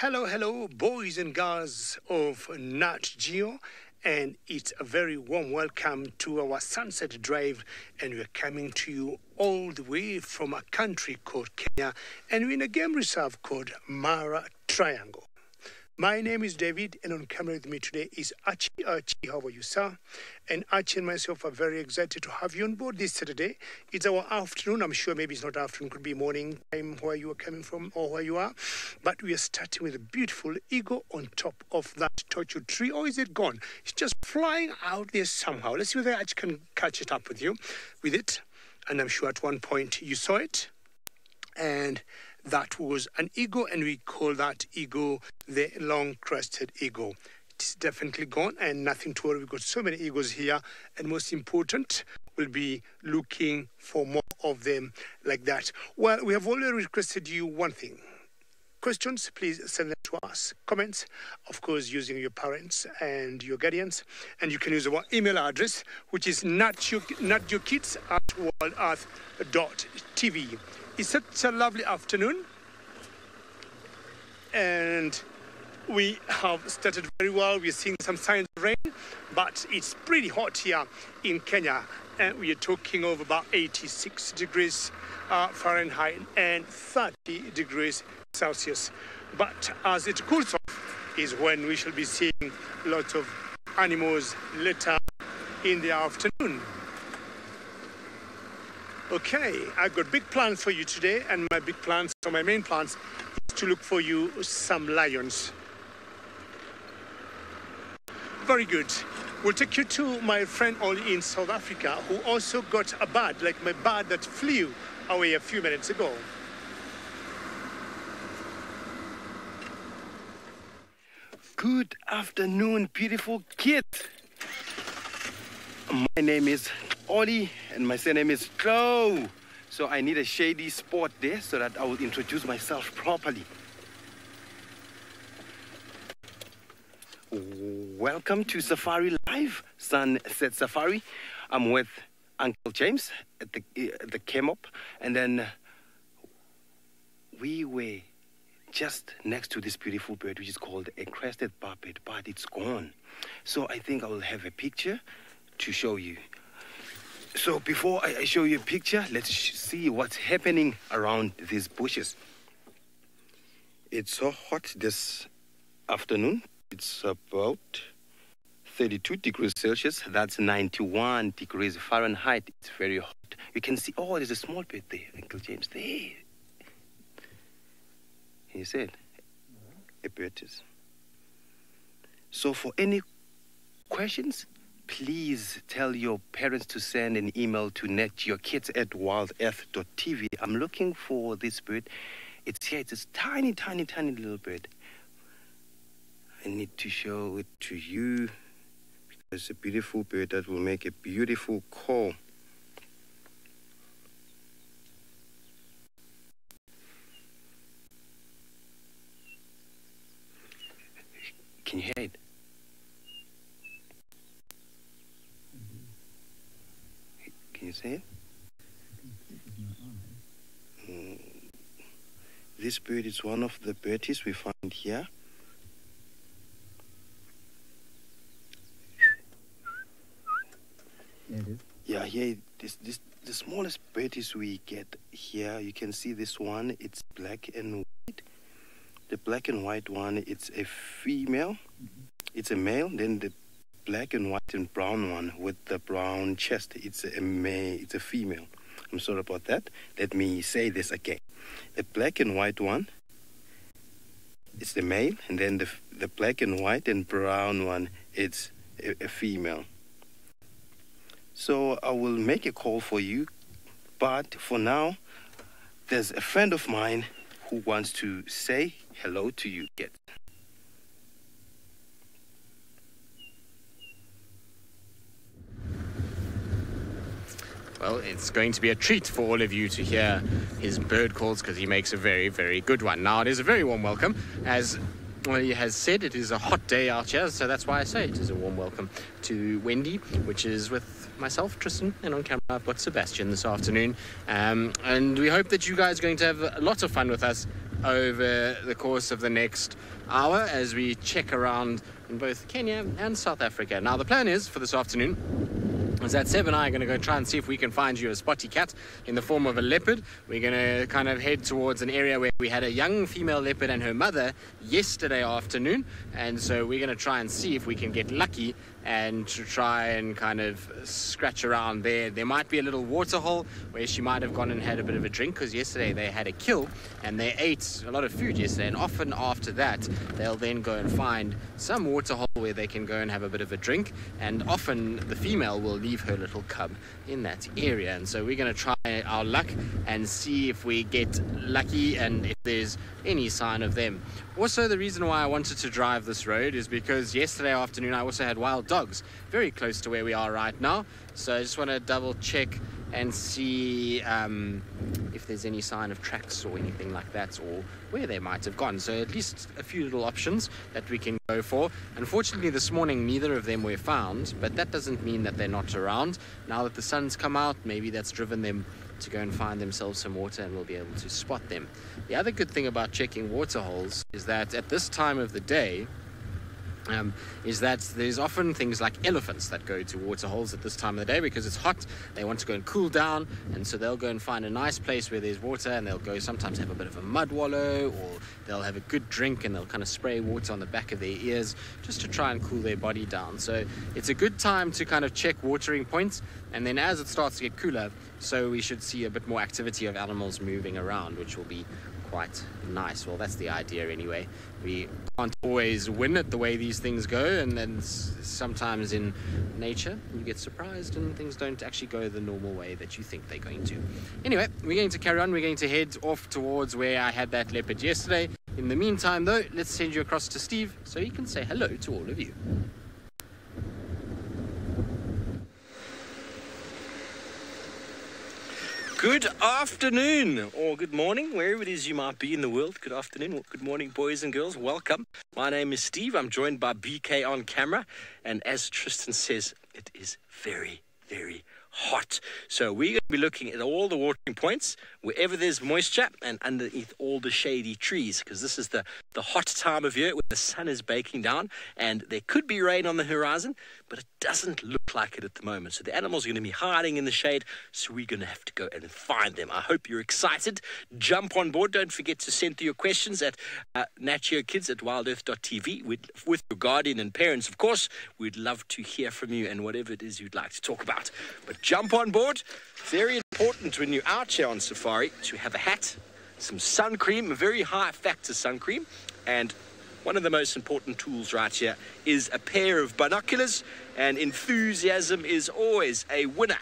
Hello, hello, boys and girls of Nat Geo, and it's a very warm welcome to our Sunset Drive, and we're coming to you all the way from a country called Kenya, and we're in a game reserve called Mara Triangle. My name is David, and on camera with me today is Archie. Archie, how are you, sir? And Archie and myself are very excited to have you on board this Saturday. It's our afternoon. I'm sure maybe it's not afternoon, could be morning time where you are coming from or where you are. But we are starting with a beautiful eagle on top of that torture tree. Or is it gone? It's just flying out there somehow. Let's see whether Archie can catch it up with you with it. And I'm sure at one point you saw it. And that was an eagle, and we call that eagle the long-crested eagle. It's definitely gone, and nothing to worry. We've got so many eagles here, and most important, we'll be looking for more of them like that. Well, we have already requested you one thing. Questions, please send them to us. Comments, of course, using your parents and your guardians. And you can use our email address, which is natyourkids@worldearth.tv. It's such a lovely afternoon, and we have started very well. We're seeing some signs of rain, but it's pretty hot here in Kenya, and we are talking of about 86 degrees Fahrenheit and 30 degrees Celsius. But as it cools off is when we shall be seeing lots of animals later in the afternoon. Okay, I've got big plans for you today, and my big plans, so my main plans, is to look for you some lions. Very good. We'll take you to my friend Ollie in South Africa, who also got a bird, like my bird that flew away a few minutes ago. Good afternoon, beautiful kids. My name is Ollie, and my surname is Joe. So I need a shady spot there so that I will introduce myself properly. Welcome to Safari Live, Sunset Safari. I'm with Uncle James at the came-up, and then we were just next to this beautiful bird, which is called a crested barbet, but it's gone. So I think I will have a picture to show you. So before I show you a picture, let's see what's happening around these bushes. It's so hot this afternoon. It's about 32 degrees Celsius. That's 91 degrees Fahrenheit. It's very hot. You can see, oh, there's a small bird there, Uncle James. There. He said, a bird is. So for any questions, please tell your parents to send an email to netyourkids@worldearth.tv. I'm looking for this bird. It's here. It's this tiny, tiny, tiny little bird. I need to show it to you because it's a beautiful bird that will make a beautiful call. Can you hear it? Can you see it? This bird is one of the birdies we find here. Yeah, it is. Yeah, here, the smallest birdies we get here. You can see this one. It's black and white. The black and white one, it's a female. It's a male. Then the black and white and brown one with the brown chest, it's a male, it's a female. I'm sorry about that. Let me say this again. The black and white one, it's the male, and then the black and white and brown one, it's a female. So I will make a call for you, but for now, there's a friend of mine who wants to say hello to you. Yes. Well, it's going to be a treat for all of you to hear his bird calls because he makes a very, very good one. Now, it is a very warm welcome. As he has said, it is a hot day out here, so that's why I say it is a warm welcome to Wendy, which is with myself, Tristan, and on camera I've got Sebastian this afternoon. And we hope that you guys are going to have lots of fun with us over the course of the next hour as we check around in both Kenya and South Africa. Now, the plan is for this afternoon is that Seb and I are going to go try and see if we can find you a spotty cat in the form of a leopard. We're going to kind of head towards an area where we had a young female leopard and her mother yesterday afternoon, and so we're going to try and see if we can get lucky and to try and kind of scratch around there. There might be a little water hole where she might have gone and had a bit of a drink, because yesterday they had a kill and they ate a lot of food yesterday, and often after that they'll then go and find some water hole where they can go and have a bit of a drink, and often the female will leave her little cub in that area. And so we're going to try our luck and see if we get lucky and if there's any sign of them. Also, the reason why I wanted to drive this road is because yesterday afternoon I also had wild dogs very close to where we are right now, so I just want to double check and see if there's any sign of tracks or anything like that, or where they might have gone. So at least a few little options that we can go for. Unfortunately, this morning neither of them were found, but that doesn't mean that they're not around. Now that the sun's come out, maybe that's driven them to go and find themselves some water, and we'll be able to spot them. The other good thing about checking water holes is that at this time of the day, is that there's often things like elephants that go to water holes at this time of the day because it's hot. They want to go and cool down, and so they'll go and find a nice place where there's water, and they'll go sometimes have a bit of a mud wallow, or they'll have a good drink and they'll kind of spray water on the back of their ears just to try and cool their body down. So it's a good time to kind of check watering points, and then as it starts to get cooler, so we should see a bit more activity of animals moving around, which will be quite nice. Well, that's the idea anyway. We can't always win it the way these things go, and then sometimes in nature you get surprised and things don't actually go the normal way that you think they're going to. Anyway, we're going to carry on. We're going to head off towards where I had that leopard yesterday. In the meantime though, let's send you across to Steve so he can say hello to all of you. Good afternoon, or good morning, wherever it is you might be in the world. Good afternoon, good morning, boys and girls. Welcome. My name is Steve. I'm joined by BK on camera. And as Tristan says, it is very, very hot. So we're going to be looking at all the watering points, wherever there's moisture and underneath all the shady trees, because this is the hot time of year when the sun is baking down, and there could be rain on the horizon, but it doesn't look like it at the moment. So the animals are going to be hiding in the shade, so we're going to have to go and find them. I hope you're excited. Jump on board. Don't forget to send through your questions at natgeokids@wildearth.tv with your guardian and parents, of course. We'd love to hear from you and whatever it is you'd like to talk about. But jump on board. Very important when you're out here on safari to have a hat, some sun cream, a very high factor sun cream, and one of the most important tools right here is a pair of binoculars, and enthusiasm is always a winner.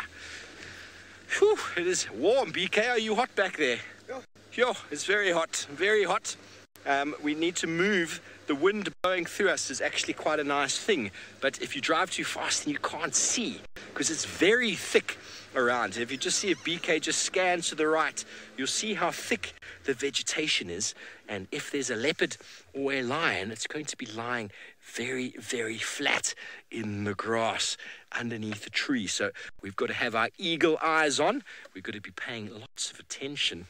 Whew, it is warm. BK, are you hot back there? Yeah. Yo, it's very hot, very hot. We need to move. The wind blowing through us is actually quite a nice thing, but if you drive too fast then you can't see because it's very thick around. If you just see if BK just scans to the right, you'll see how thick the vegetation is, and if there's a leopard or a lion, it's going to be lying very, very flat in the grass underneath the tree. So we've got to have our eagle eyes on. We've got to be paying lots of attention.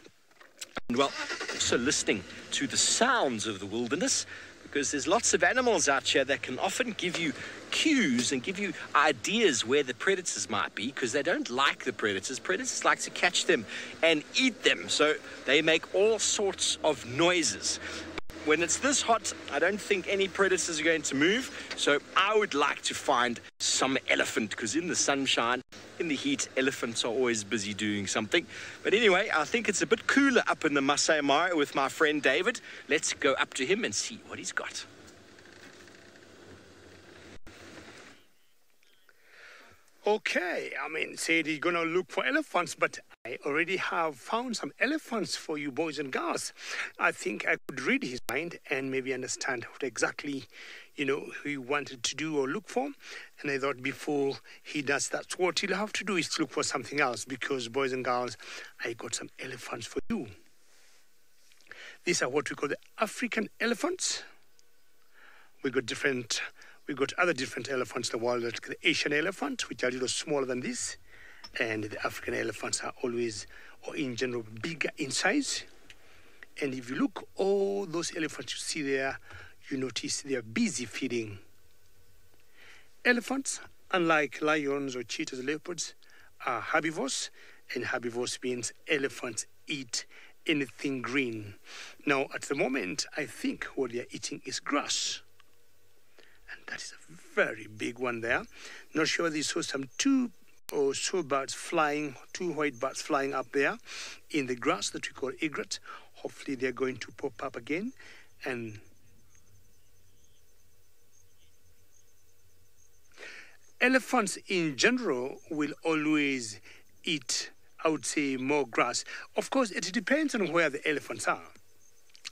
And well, also listening to the sounds of the wilderness, because there's lots of animals out here that can often give you cues and give you ideas where the predators might be, because they don't like the predators. Predators like to catch them and eat them, so they make all sorts of noises. When it's this hot, I don't think any predators are going to move, so I would like to find some elephant, because in the sunshine, in the heat, elephants are always busy doing something. But anyway, I think it's a bit cooler up in the Masai Mara with my friend David. Let's go up to him and see what he's got. Okay, I mean, said he's gonna look for elephants, but I already have found some elephants for you boys and girls. I think I could read his mind and maybe understand what exactly, he wanted to do or look for. And I thought before he does that, what he'll have to do is to look for something else, because boys and girls, I got some elephants for you. These are what we call the African elephants. We got other different elephants in the world, like the Asian elephant, which are a little smaller than this, and the African elephants are always, or in general, bigger in size. And if you look, all those elephants you see there, you notice they are busy feeding. Elephants, unlike lions or cheetahs or leopards, are herbivores, and herbivores means elephants eat anything green. Now, at the moment, I think what they are eating is grass. And that is a very big one there. Not sure they saw some two or so birds flying, two white birds flying up there in the grass that we call egret. Hopefully they're going to pop up again. And elephants in general will always eat, I would say, more grass. Of course, it depends on where the elephants are.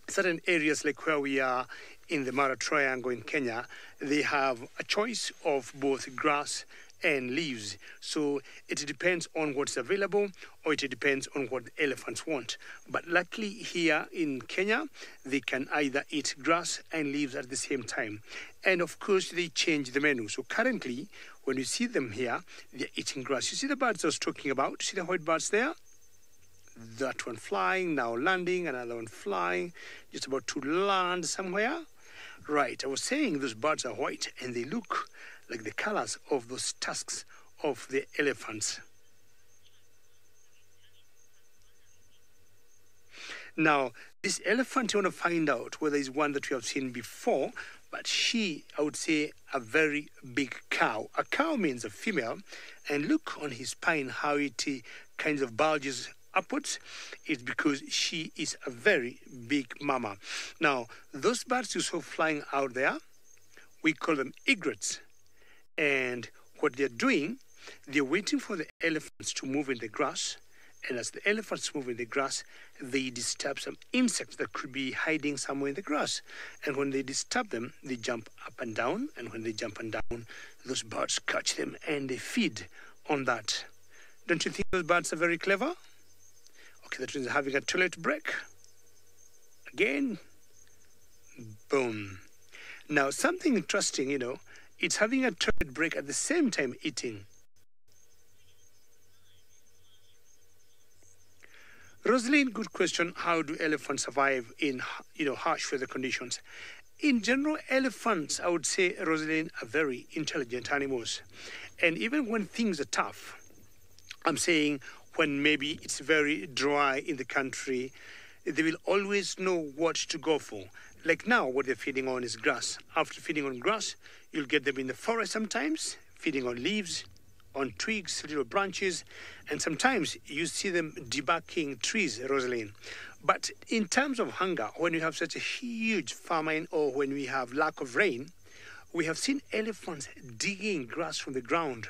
Certain areas like where we are in the Mara Triangle in Kenya, they have a choice of both grass and leaves. So it depends on what's available, or it depends on what the elephants want. But luckily here in Kenya, they can either eat grass and leaves at the same time. And of course, they change the menu. So currently, when you see them here, they're eating grass. You see the birds I was talking about? See the white birds there? That one flying, now landing, another one flying, just about to land somewhere. Right, I was saying those birds are white, and they look like the colors of those tusks of the elephants. Now, this elephant, you want to find out whether it's one that we have seen before, but she, I would say, a very big cow. A cow means a female, and look on his spine how it kind of bulges upwards. It's because she is a very big mama. Now, those birds you saw flying out there, we call them egrets. And what they're doing, they're waiting for the elephants to move in the grass. And as the elephants move in the grass, they disturb some insects that could be hiding somewhere in the grass. And when they disturb them, they jump up and down. And when they jump and down, those birds catch them and they feed on that. Don't you think those birds are very clever? Okay, that means having a toilet break. Again, boom. Now, something interesting, it's having a toilet break at the same time eating. Rosalind, good question. How do elephants survive in, harsh weather conditions? In general, elephants, I would say, Rosalind, are very intelligent animals. And even when things are tough, I'm saying when maybe it's very dry in the country, they will always know what to go for. Like now, what they're feeding on is grass. After feeding on grass, you'll get them in the forest sometimes, feeding on leaves, on twigs, little branches, and sometimes you see them debarking trees, Rosalind. But in terms of hunger, when you have such a huge famine or when we have lack of rain, we have seen elephants digging grass from the ground.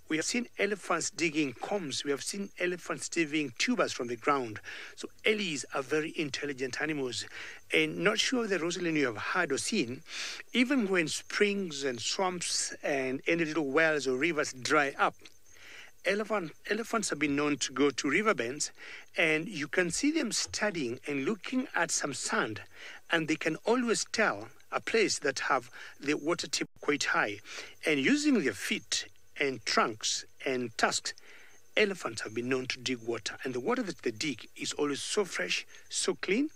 We have seen elephants digging combs. We have seen elephants digging tubers from the ground. So ellies are very intelligent animals. And not sure that, Rosalind, you have heard or seen, even when springs and swamps and any little wells or rivers dry up, elephants have been known to go to riverbeds, and you can see them studying and looking at some sand, and they can always tell a place that have the water table quite high. And using their feet and trunks and tusks, elephants have been known to dig water. And the water that they dig is always so fresh, so clean.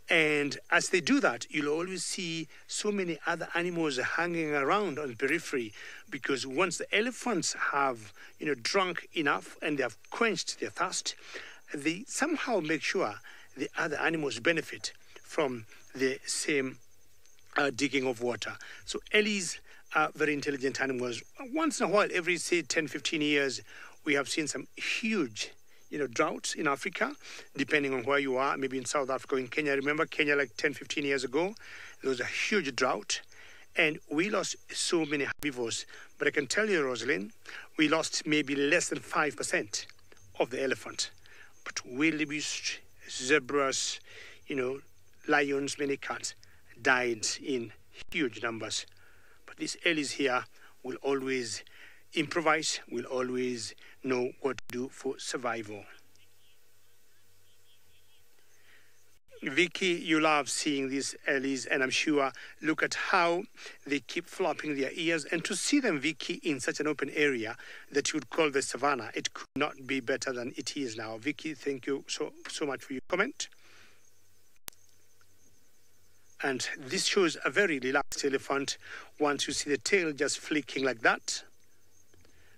And as they do that, you'll always see so many other animals hanging around on the periphery, because once the elephants have, drunk enough and they have quenched their thirst, they somehow make sure the other animals benefit from the same digging of water. So ellies are very intelligent animals. Once in a while, every, say, 10, 15 years, we have seen some huge, droughts in Africa, depending on where you are, maybe in South Africa, in Kenya. Remember Kenya like 10, 15 years ago? There was a huge drought, and we lost so many herbivores. But I can tell you, Rosalind, we lost maybe less than 5% of the elephant. But wildebeest, zebras, lions, many cats died in huge numbers. But these ellies here will always improvise, will always know what to do for survival. Vicky, you love seeing these ellies, and I'm sure, look at how they keep flopping their ears. And to see them, Vicky, in such an open area that you would call the savannah, it could not be better than it is now. Vicky, thank you so much for your comment. And this shows a very relaxed elephant once you see the tail just flicking like that,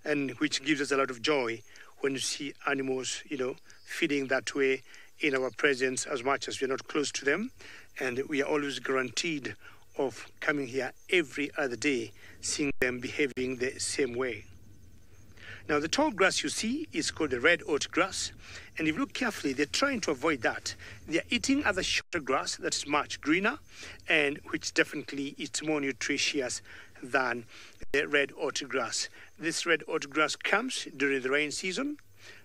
and which gives us a lot of joy when you see animals, feeding that way in our presence, as much as we're not close to them. And we are always guaranteed of coming here every other day, seeing them behaving the same way. Now, the tall grass you see is called the red oat grass. And if you look carefully, they're trying to avoid that. They're eating other shorter grass that is much greener, and which definitely is more nutritious than the red oat grass. This red oat grass comes during the rain season.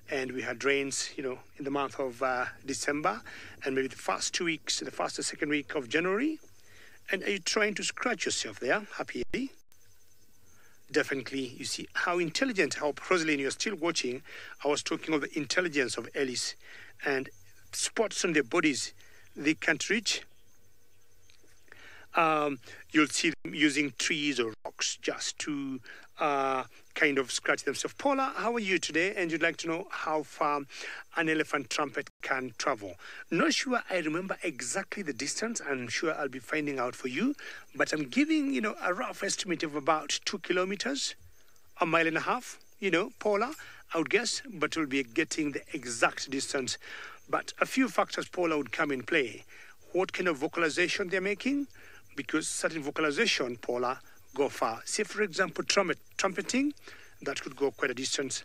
And we had rains, in the month of December, and maybe the first 2 weeks, the first or second week of January. And are you trying to scratch yourself there? Happy Ellie? Definitely, you see how intelligent, how Rosalind, you're still watching. I was talking of the intelligence of Ellis, and spots on their bodies they can't reach. You'll see them using trees or rocks just to kind of scratch themselves. Paula, how are you today? And you'd like to know how far an elephant trumpet can travel. Not sure I remember exactly the distance. I'm sure I'll be finding out for you. But I'm giving, a rough estimate of about 2 kilometers, 1.5 miles, Paula, I would guess. But we'll be getting the exact distance. But a few factors, Paula, would come in play. What kind of vocalization they're making? Because certain vocalization, Paula, go far. Say, for example, trumpeting, that could go quite a distance.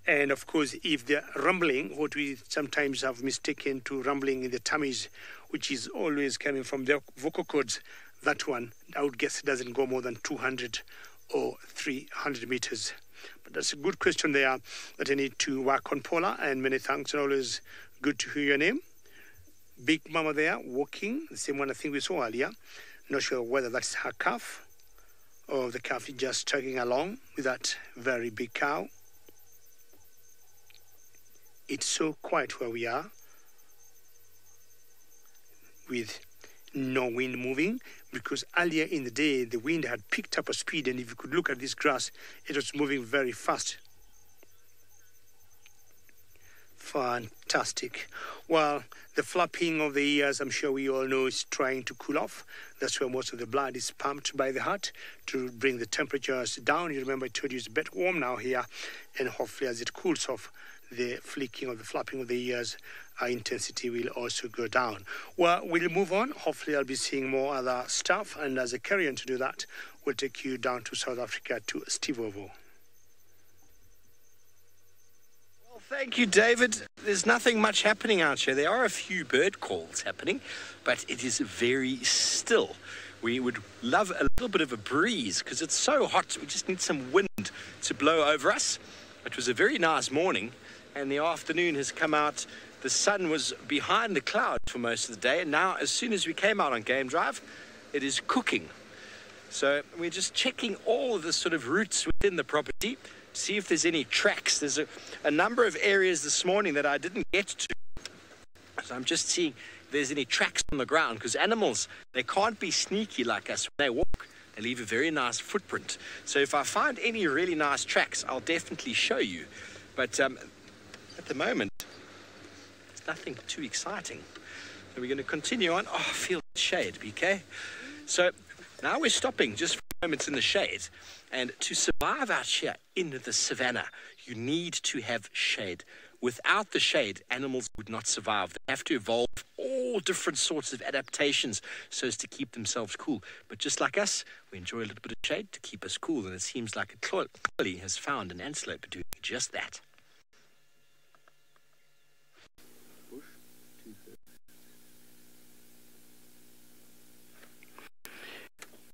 And, of course, if they're rumbling, what we sometimes have mistaken to rumbling in the tummies, which is always coming from their vocal cords, that one, I would guess, doesn't go more than 200 or 300 meters. But that's a good question there that I need to work on, Paula, and many thanks, and always good to hear your name. Big Mama there, walking, the same one I think we saw earlier. Not sure whether that's her calf or the calf is just tugging along with that very big cow. It's so quiet where we are, with no wind moving, because earlier in the day the wind had picked up a speed, and if you could look at this grass, it was moving very fast. Fantastic. Well, the flapping of the ears, I'm sure we all know, is trying to cool off. That's where most of the blood is pumped by the heart to bring the temperatures down. You remember I told you it's a bit warm now here, and hopefully as it cools off, the flicking of the flapping of the ears, intensity will also go down. Well, we'll move on. Hopefully I'll be seeing more other stuff, and as a carry on to do that, we'll take you down to South Africa to Steve Ovo. Thank you, David. There's nothing much happening out here. There are a few bird calls happening, but it is very still. We would love a little bit of a breeze because it's so hot. We just need some wind to blow over us. It was a very nice morning, and the afternoon has come out. The sun was behind the clouds for most of the day, and now as soon as we came out on Game Drive, it is cooking. So we're just checking all of the sort of routes within the property, see if there's any tracks. There's a number of areas this morning that I didn't get to. So I'm just seeing if there's any tracks on the ground, because animals, they can't be sneaky like us when they walk. They leave a very nice footprint. So if I find any really nice tracks, I'll definitely show you. But at the moment, there's nothing too exciting. So we're going to continue on. Oh, I feel the shade, BK. So now we're stopping just for moments in the shade, and to survive out here in the savannah, you need to have shade. Without the shade, animals would not survive. They have to evolve all different sorts of adaptations so as to keep themselves cool. But just like us, we enjoy a little bit of shade to keep us cool, and it seems like a collie has found an antelope doing just that.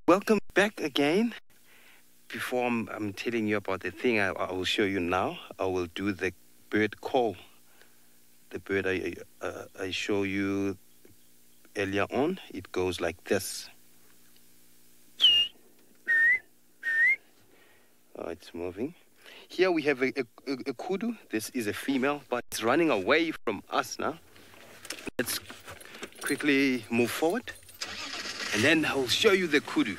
Welcome back again. Before I'm telling you about the thing I will show you now, I will do the bird call. The bird I show you earlier on, it goes like this. Oh, it's moving. Here we have a kudu. This is a female, but it's running away from us now. Let's quickly move forward, and then I'll show you the kudu.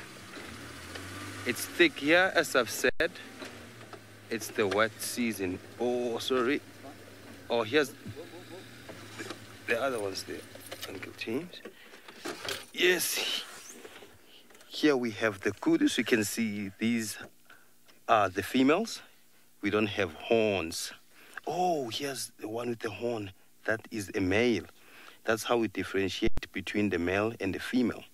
It's thick here, as I've said. It's the wet season. Oh, sorry. Oh, here's the other ones there. Uncle James. Yes, Here we have the kudus. You can see these are the females. We don't have horns. Oh, here's the one with the horn. That is a male. That's how we differentiate between the male and the female.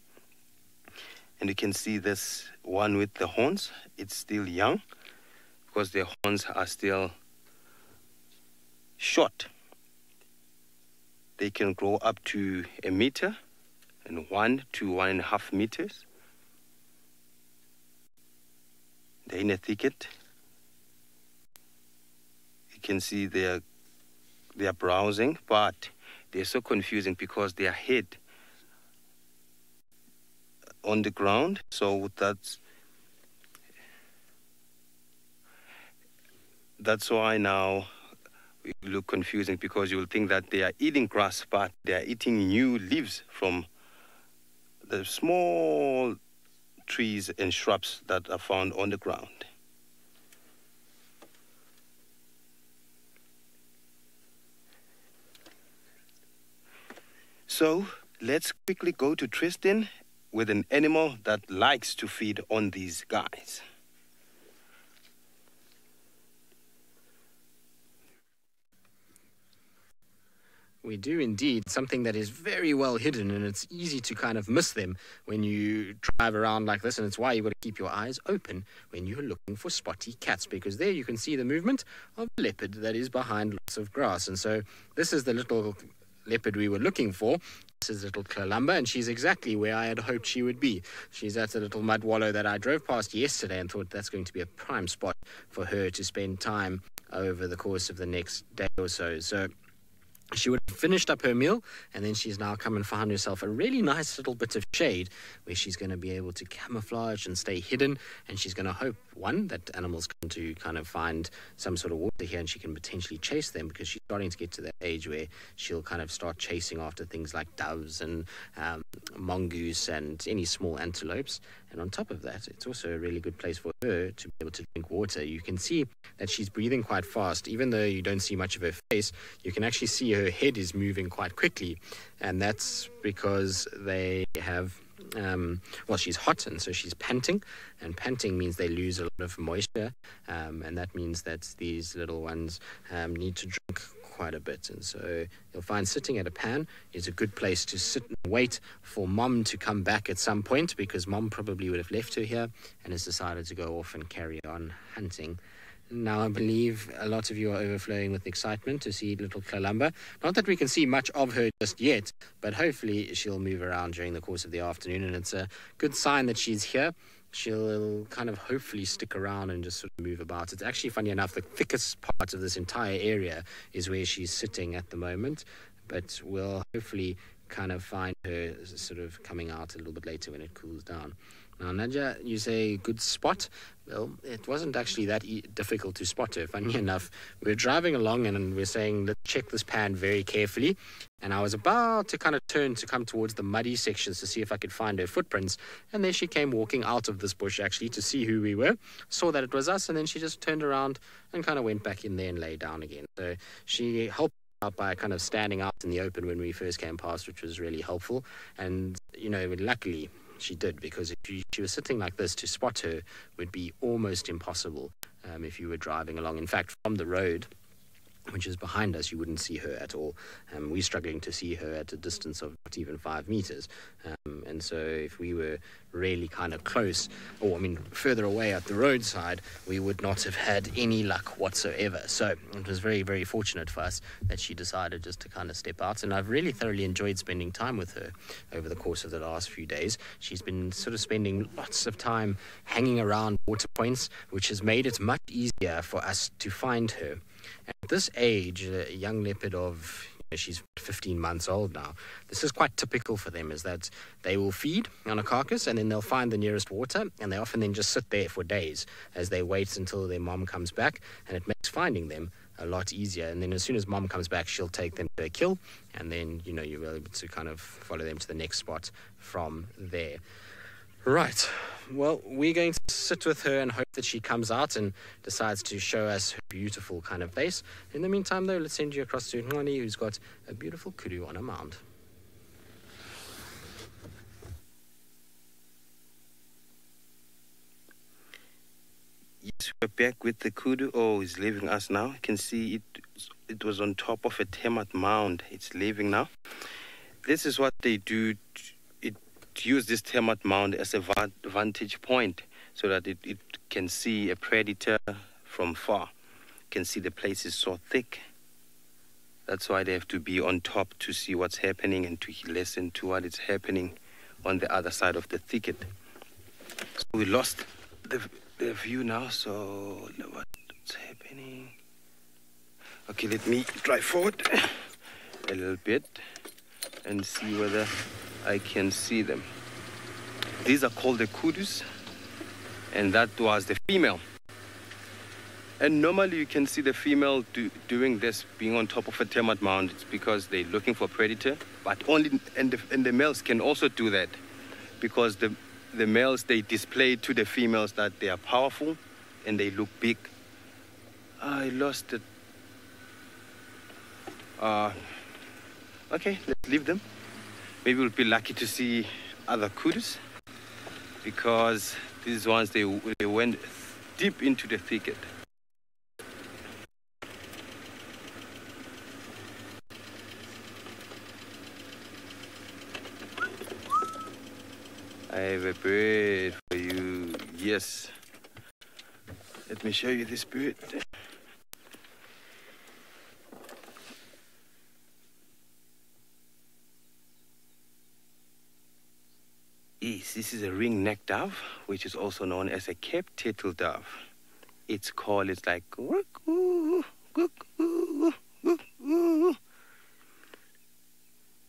And you can see this one with the horns. It's still young because the horns are still short. They can grow up to 1 meter and 1 to 1.5 meters. They're in a thicket. You can see they are browsing, but they're so confusing because their head on the ground, so that's why now it look confusing, because you will think that they are eating grass, but they are eating new leaves from the small trees and shrubs that are found on the ground. So let's quickly go to Tristan with an animal that likes to feed on these guys. We do indeed. Something that is very well hidden, and it's easy to kind of miss them when you drive around like this, and it's why you've got to keep your eyes open when you're looking for spotty cats, because there you can see the movement of a leopard that is behind lots of grass. And so this is the little leopard we were looking for. This is little Columba, and she's exactly where I had hoped she would be. She's at a little mud wallow that I drove past yesterday and thought that's going to be a prime spot for her to spend time over the course of the next day or so. So she would have finished up her meal, and then she's now come and found herself a really nice little bit of shade where she's going to be able to camouflage and stay hidden, and she's going to hope, one, that animals come to kind of find some sort of water here and she can potentially chase them, because she's starting to get to that age where she'll kind of start chasing after things like doves and mongoose and any small antelopes. And on top of that, it's also a really good place for her to be able to drink water. You can see that she's breathing quite fast. Even though you don't see much of her face, you can actually see her head is moving quite quickly. And that's because they have, well, she's hot, and so she's panting. And panting means they lose a lot of moisture. And that means that these little ones need to drink quite a bit. And so you'll find sitting at a pan is a good place to sit and wait for mom to come back at some point, because mom probably would have left her here and has decided to go off and carry on hunting. Now, I believe a lot of you are overflowing with excitement to see little Columba. Not that we can see much of her just yet, but hopefully she'll move around during the course of the afternoon, and it's a good sign that she's here. She'll kind of hopefully stick around and just sort of move about. It's actually, funny enough, the thickest part of this entire area is where she's sitting at the moment, but we'll hopefully kind of find her sort of coming out a little bit later when it cools down. Now, Nadja, you say good spot. Well, it wasn't actually that difficult to spot her. Funny enough, we're driving along and we're saying, let's check this pan very carefully. And I was about to kind of turn to come towards the muddy sections to see if I could find her footprints. And there she came walking out of this bush, actually, to see who we were. Saw that it was us, and then she just turned around and kind of went back in there and lay down again. So she helped out by kind of standing out in the open when we first came past, which was really helpful. And, you know, luckily she did, because if she was sitting like this, to spot her would be almost impossible if you were driving along. In fact, from the road, which is behind us, you wouldn't see her at all. We're struggling to see her at a distance of not even 5 meters. And so if we were really kind of close, or I mean further away at the roadside, we would not have had any luck whatsoever. So it was very, very fortunate for us that she decided just to kind of step out. And I've really thoroughly enjoyed spending time with her over the course of the last few days. She's been sort of spending lots of time hanging around water points, which has made it much easier for us to find her. At this age, a young leopard of, she's 15 months old now, this is quite typical for them, is that they will feed on a carcass and then they'll find the nearest water, and they often then just sit there for days as they wait until their mom comes back, and it makes finding them a lot easier. And then as soon as mom comes back, she'll take them to a kill, and then, you know, you're able to kind of follow them to the next spot from there. Right, well, we're going to sit with her and hope that she comes out and decides to show us her beautiful kind of face. In the meantime, though, let's send you across to Ngoni, who's got a beautiful kudu on a mound. Yes, we're back with the kudu. Oh, it's leaving us now. You can see it was on top of a termite mound. It's leaving now. This is what they do. It use this termite mound as a vantage point so that it can see a predator from far. You can see the place is so thick. That's why they have to be on top to see what's happening and to listen to what is happening on the other side of the thicket. So we lost the view now, so what's happening? Okay, let me drive forward a little bit and see whether I can see them. These are called the kudus, and that was the female. And normally you can see the female doing this, being on top of a termite mound. It's because they're looking for predator, but only and the males can also do that, because the males, they display to the females that they are powerful and they look big. I lost it. Okay, let's leave them. Maybe we'll be lucky to see other kudus, because these ones, they went deep into the thicket. I have a bird for you. Yes. Let me show you this bird. Yes, this is a ring-necked dove, which is also known as a Cape turtle dove. Its call is like "Goo-goo, goo-goo, goo-goo."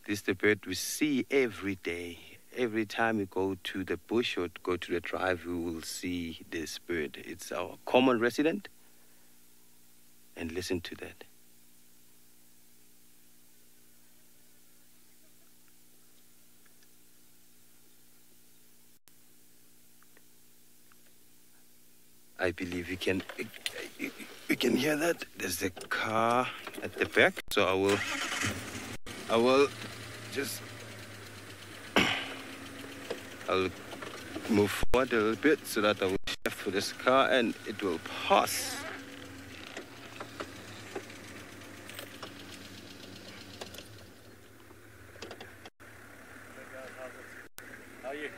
This is the bird we see every day. Every time we go to the bush or go to the drive, we will see this bird. It's our common resident. And listen to that. I believe you can hear that. There's the car at the back, so I will just I'll move forward a little bit so that I will shift for this car and it will pass. How are you?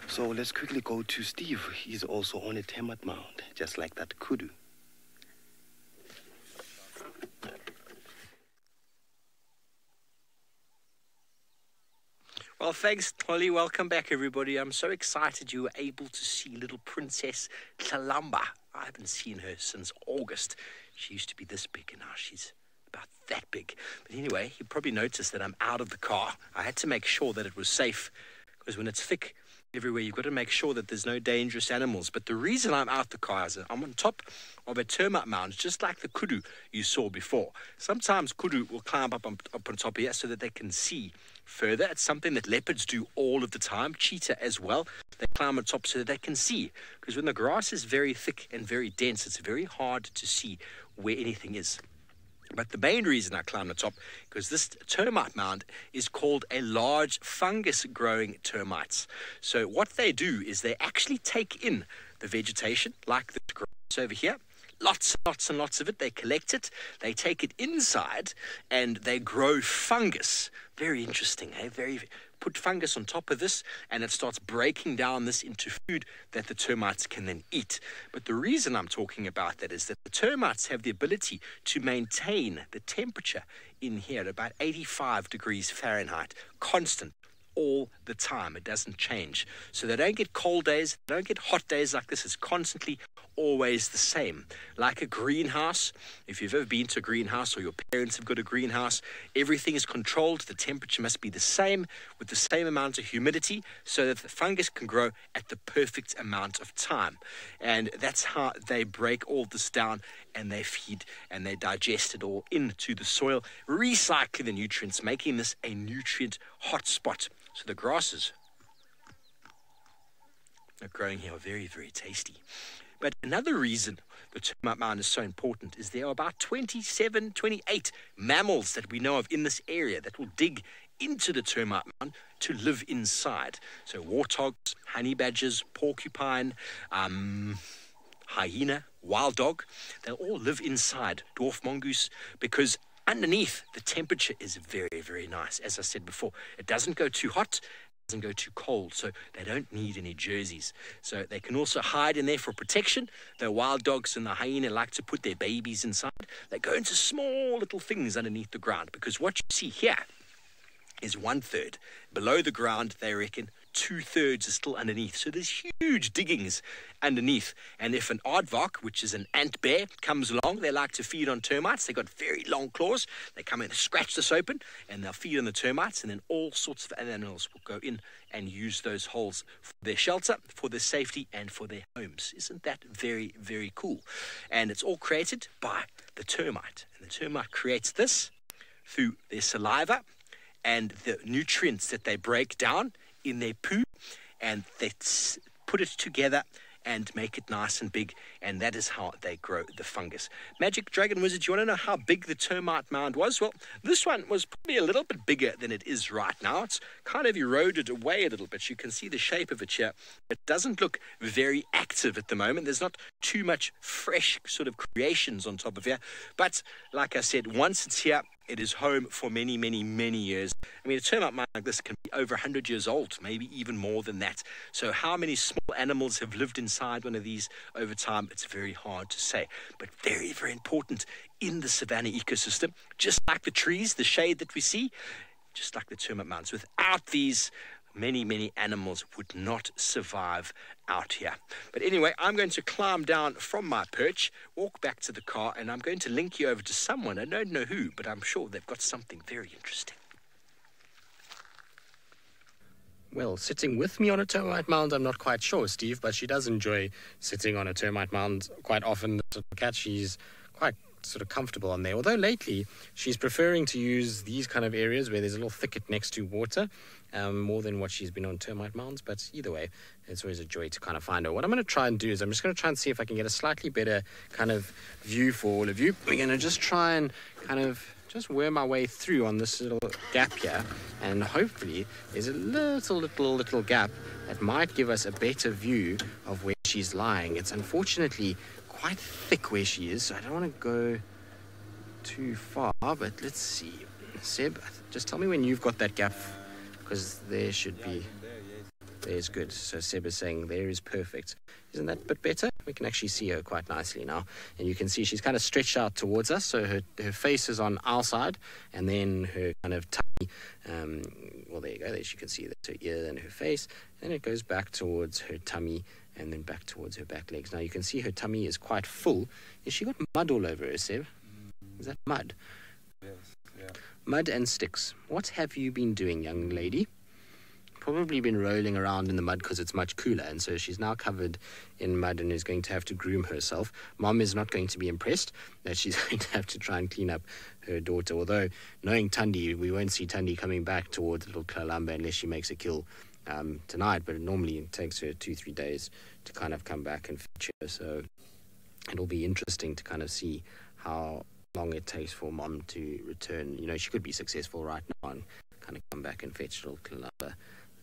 So let's quickly go to Steve. He's also on a termite mound, just like that kudu. Well, thanks, Holly. Welcome back, everybody. I'm so excited you were able to see little Princess Tlalamba. I haven't seen her since August. She used to be this big, and now she's about that big. But anyway, you probably noticed that I'm out of the car. I had to make sure that it was safe, because when it's thick everywhere, you've got to make sure that there's no dangerous animals. But the reason I'm out the car is that I'm on top of a termite mound, just like the kudu you saw before. Sometimes kudu will climb up on top here so that they can see further. It's something that leopards do all of the time, cheetah as well. They climb on top so that they can see, because when the grass is very thick and very dense, it's very hard to see where anything is. But the main reason I climb the top, because this termite mound is called a large fungus-growing termites. So what they do is they actually take in the vegetation, like this grass over here. Lots and lots of it. They collect it, they take it inside, and they grow fungus. Very interesting, eh? Put fungus on top of this, and it starts breaking down this into food that the termites can then eat. But the reason I'm talking about that is that the termites have the ability to maintain the temperature in here at about 85 degrees Fahrenheit, constant, all the time. It doesn't change. So they don't get cold days, they don't get hot days like this. It's constantly always the same. Like a greenhouse, if you've ever been to a greenhouse or your parents have got a greenhouse, everything is controlled. The temperature must be the same with the same amount of humidity so that the fungus can grow at the perfect amount of time. And that's how they break all this down, and they feed and they digest it all into the soil, recycling the nutrients, making this a nutrient hotspot. So the grasses that are growing here are very, very tasty. But another reason the termite mound is so important is there are about 27, 28 mammals that we know of in this area that will dig into the termite mound to live inside. So warthogs, honey badgers, porcupine, hyena, wild dog, they'll all live inside dwarf mongoose because underneath the temperature is very, very nice. As I said before, it doesn't go too hot, doesn't go too cold, so they don't need any jerseys. So they can also hide in there for protection. The wild dogs and the hyena like to put their babies inside. They go into small little things underneath the ground because what you see here is 1/3. Below the ground, they reckon 2/3 is still underneath. So there's huge diggings underneath. And if an aardvark, which is an ant bear, comes along, they like to feed on termites. They've got very long claws. They come in and scratch this open, and they'll feed on the termites, and then all sorts of animals will go in and use those holes for their shelter, for their safety, and for their homes. Isn't that very, very cool? And it's all created by the termite. And the termite creates this through their saliva and the nutrients that they break down in their poo, and they put it together and make it nice and big, and that is how they grow the fungus. Magic Dragon Wizard, you want to know how big the termite mound was? Well, this one was probably a little bit bigger than it is right now. It's kind of eroded away a little bit. You can see the shape of it here. It doesn't look very active at the moment. There's not too much fresh sort of creations on top of here. But like I said, once it's here, it is home for many, many, many years. I mean, a termite mound like this can be over 100 years old, maybe even more than that. So how many small animals have lived inside one of these over time? It's very hard to say, but very, very important in the savanna ecosystem. Just like the trees, the shade that we see, just like the termite mounds. Without these, many, many animals would not survive out here. But anyway, I'm going to climb down from my perch, walk back to the car, and I'm going to link you over to someone. I don't know who, but I'm sure they've got something very interesting. Well, sitting with me on a termite mound, I'm not quite sure, Steve, but she does enjoy sitting on a termite mound quite often. The cat, she's quite sort of comfortable on there, although lately she's preferring to use these kind of areas where there's a little thicket next to water, more than what she's been on termite mounds. But either way, it's always a joy to kind of find her. What I'm going to try and do is I'm just going to try and see if I can get a slightly better kind of view for all of you. We're going to just try and kind of just worm our way through on this little gap here, and hopefully there's a little gap that might give us a better view of where she's lying. It's unfortunately quite thick where she is, so I don't want to go too far, but let's see. Seb, just tell me when you've got that gap, because there should be. There's good. So Seb is saying there is perfect. Isn't that a bit better? We can actually see her quite nicely now, and you can see she's kind of stretched out towards us, so her face is on our side, and then her kind of tummy, well, there you go, there you can see that's her ear and her face, and it goes back towards her tummy, and then back towards her back legs. Now you can see her tummy is quite full. Has she got mud all over her, Seb? Is that mud? Yes, yeah. Mud and sticks. What have you been doing, young lady? Probably been rolling around in the mud because it's much cooler, and so she's now covered in mud and is going to have to groom herself. Mom is not going to be impressed that she's going to have to try and clean up her daughter, although knowing Tundi, we won't see Tundi coming back towards little Kalamba unless she makes a kill tonight, but normally it takes her 2-3 days to kind of come back and fetch her, so it'll be interesting to kind of see how long it takes for Mom to return. You know, she could be successful right now and kind of come back and fetch little Kalamba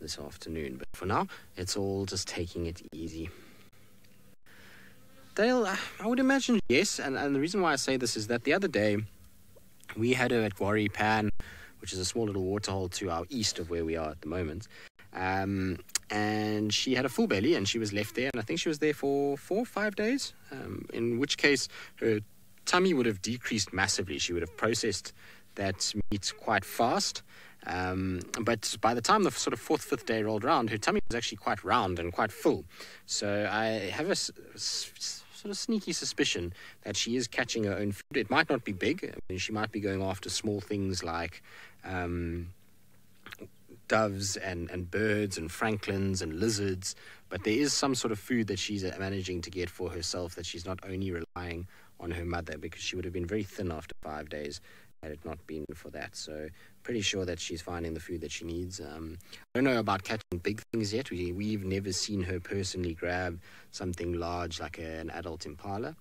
this afternoon, but for now it's all just taking it easy. Dale, I would imagine yes, and the reason why I say this is that the other day we had her at Wari Pan, which is a small little waterhole to our east of where we are at the moment, and she had a full belly and she was left there, and I think she was there for 4 or 5 days, in which case her tummy would have decreased massively. She would have processed that meat quite fast. But by the time the sort of 4th, 5th day rolled around, her tummy was actually quite round and quite full. So I have a sort of sneaky suspicion that she is catching her own food. It might not be big. I mean, she might be going after small things like doves and birds and franklins and lizards. But there is some sort of food that she's managing to get for herself, that she's not only relying on her mother, because she would have been very thin after 5 days had it not been for that. So pretty sure that she's finding the food that she needs. I don't know about catching big things yet. We've never seen her personally grab something large like an adult impala.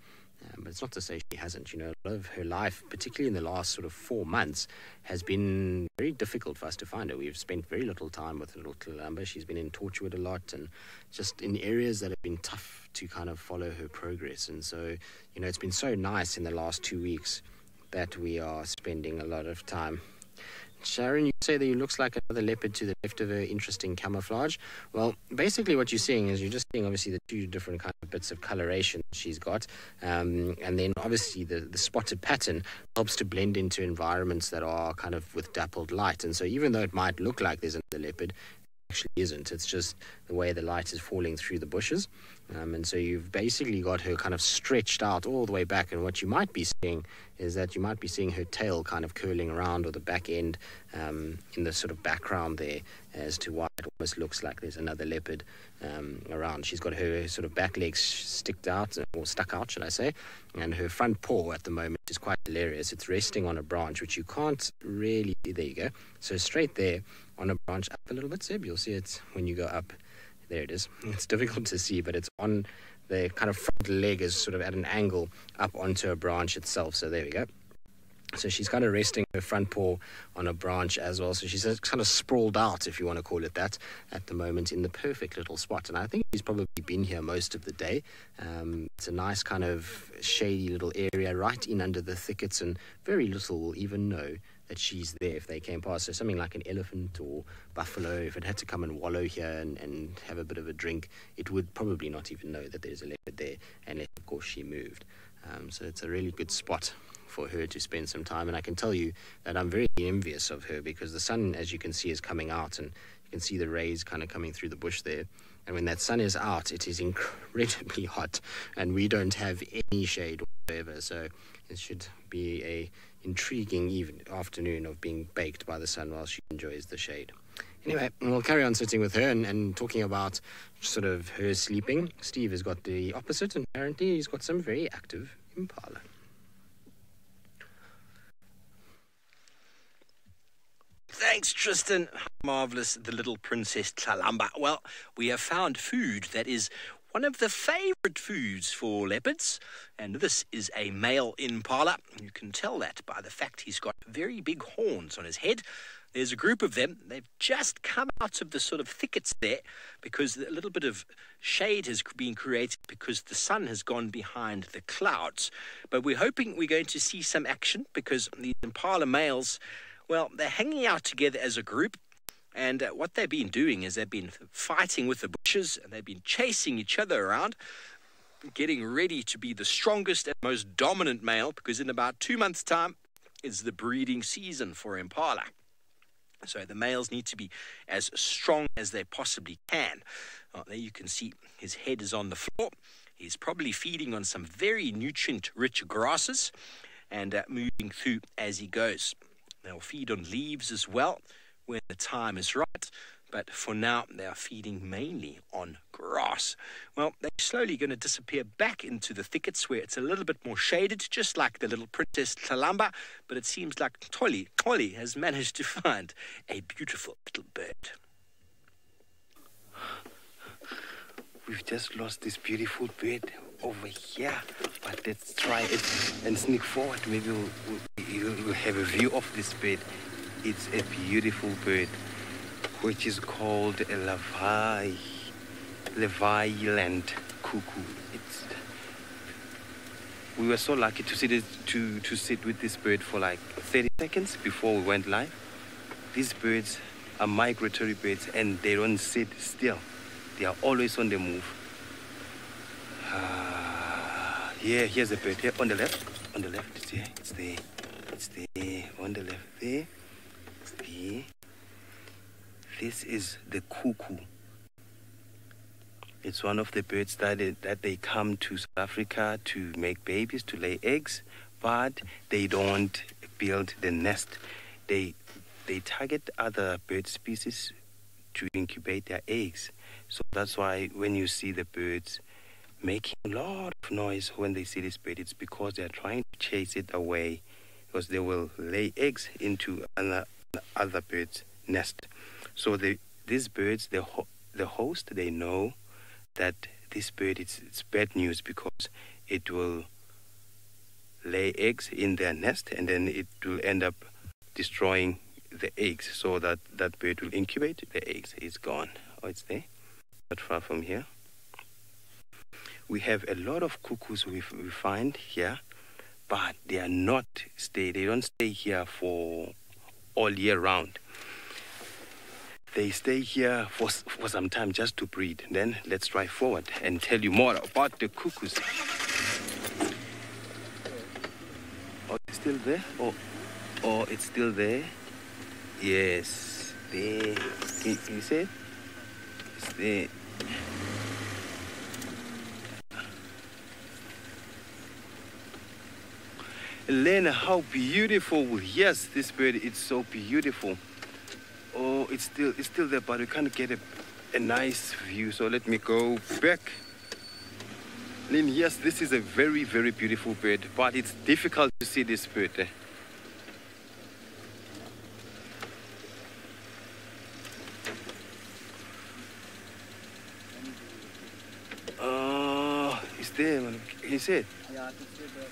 But it's not to say she hasn't. You know, a lot of her life, particularly in the last sort of 4 months, has been very difficult for us to find her. We've spent very little time with little Kalamba. She's been in Torchwood a lot and just in areas that have been tough to kind of follow her progress. And so, you know, it's been so nice in the last 2 weeks that we are spending a lot of time. Sharon, you say that he looks like another leopard to the left of her interesting camouflage. Well, basically what you're seeing is you're just seeing obviously the two different kind of bits of coloration she's got. And then obviously the spotted pattern helps to blend into environments that are kind of with dappled light. And so even though it might look like there's another leopard, it actually isn't. It's just the way the light is falling through the bushes. And so you've basically got her kind of stretched out all the way back, and what you might be seeing is that you might be seeing her tail kind of curling around, or the back end in the sort of background there, as to why it almost looks like there's another leopard around. She's got her sort of back legs stuck out, should I say, and her front paw at the moment is quite hilarious. It's resting on a branch, which you can't really see. There you go. So straight there on a branch, up a little bit, Seb. You'll see it when you go up. There it is. It's difficult to see, but it's on the kind of front leg is sort of at an angle up onto a branch itself. So there we go. So she's kind of resting her front paw on a branch as well. So she's kind of sprawled out, if you want to call it that, at the moment in the perfect little spot. And I think she's probably been here most of the day. It's a nice kind of shady little area right in under the thickets, and very little will even know that she's there if they came past. So something like an elephant or buffalo, if it had to come and wallow here and have a bit of a drink, it would probably not even know that there's a leopard there, unless of course she moved. So it's a really good spot for her to spend some time. And I can tell you that I'm very envious of her, because the sun, as you can see, is coming out, and you can see the rays kind of coming through the bush there. And when that sun is out, it is incredibly hot, and we don't have any shade whatsoever. So it should be a intriguing afternoon of being baked by the sun while she enjoys the shade. Anyway, we'll carry on sitting with her and talking about sort of her sleeping. Steve has got the opposite, and apparently he's got some very active impala. Thanks, Tristan. Marvellous, the little Princess Kalamba. Well, we have found food that is one of the favourite foods for leopards, and this is a male impala. You can tell that by the fact he's got very big horns on his head. There's a group of them. They've just come out of the sort of thickets there because a little bit of shade has been created because the sun has gone behind the clouds. But we're hoping we're going to see some action, because these impala males, well, they're hanging out together as a group. And what they've been doing is they've been fighting with the bushes, and they've been chasing each other around, getting ready to be the strongest and most dominant male, because in about 2 months' time is the breeding season for impala. So the males need to be as strong as they possibly can. There you can see his head is on the floor. He's probably feeding on some very nutrient-rich grasses and moving through as he goes. They'll feed on leaves as well when the time is right, but for now they are feeding mainly on grass. Well, they're slowly going to disappear back into the thickets where it's a little bit more shaded, just like the little Princess Kalamba, but it seems like Tolly has managed to find a beautiful little bird. We've just lost this beautiful bird over here, but let's try it and sneak forward. Maybe we'll have a view of this bird. It's a beautiful bird, which is called a Leviland cuckoo. We were so lucky to sit with this bird for like 30 seconds before we went live. These birds are migratory birds, and they don't sit still. They are always on the move. Here's the bird. Here on the left. On the left, it's here. It's there. It's there. On the left there. It's there. This is the cuckoo. It's one of the birds that they come to South Africa to make babies, to lay eggs, but they don't build the nest. They target other bird species to incubate their eggs. So that's why when you see the birds making a lot of noise when they see this bird, it's because they're trying to chase it away, because they will lay eggs into other bird's nest. So these birds, the host, they know that this bird, it's bad news, because it will lay eggs in their nest, and then it will end up destroying the eggs, so that that bird will incubate the eggs. It's gone. Oh, it's there, not far from here. We have a lot of cuckoos we find here, but they are not they don't stay here for all year round. They stay here for some time just to breed. Then let's drive forward and tell you more about the cuckoos. Oh, it's still there? Oh, it's still there? Yes, there. Can you see it? It's there. Elena, how beautiful. Yes, this bird, it's so beautiful. Oh, it's still there, but we can't get a nice view. So let me go back. Lynn, yes, this is a very, very beautiful bird, but it's difficult to see this bird. It's there. Can you see it? Yeah, I can see the...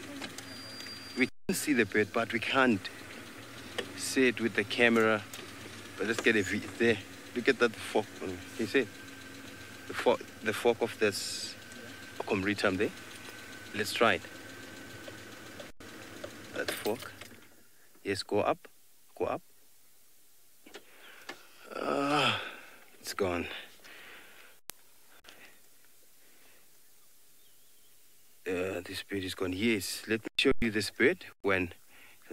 We can see the bird, but we can't see it with the camera. But let's get a view there. Look at that fork. Can you see it? The fork of this comritum there. Let's try it. That fork. Yes, go up. Go up. It's gone. This bird is gone. Yes, let me show you this bird when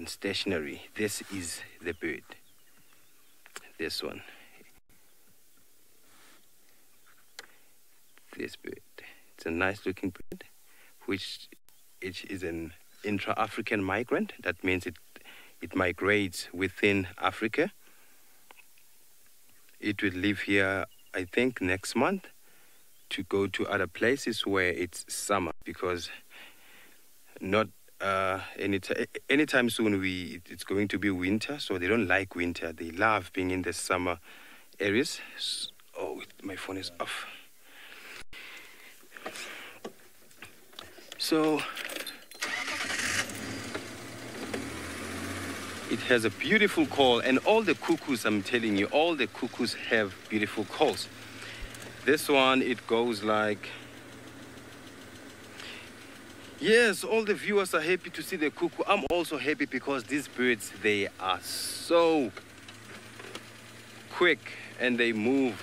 stationary. This is the bird. This one. This bird. It's a nice looking bird, which it is an intra-African migrant. That means it migrates within Africa. It will live here, I think, next month to go to other places where it's summer, because not anytime soon it's going to be winter, so they don't like winter. They love being in the summer areas. Oh, my phone is off. So it has a beautiful call, and all the cuckoos, I'm telling you, all the cuckoos have beautiful calls. This one, it goes like... Yes, all the viewers are happy to see the cuckoo. I'm also happy because these birds, they are so quick and they move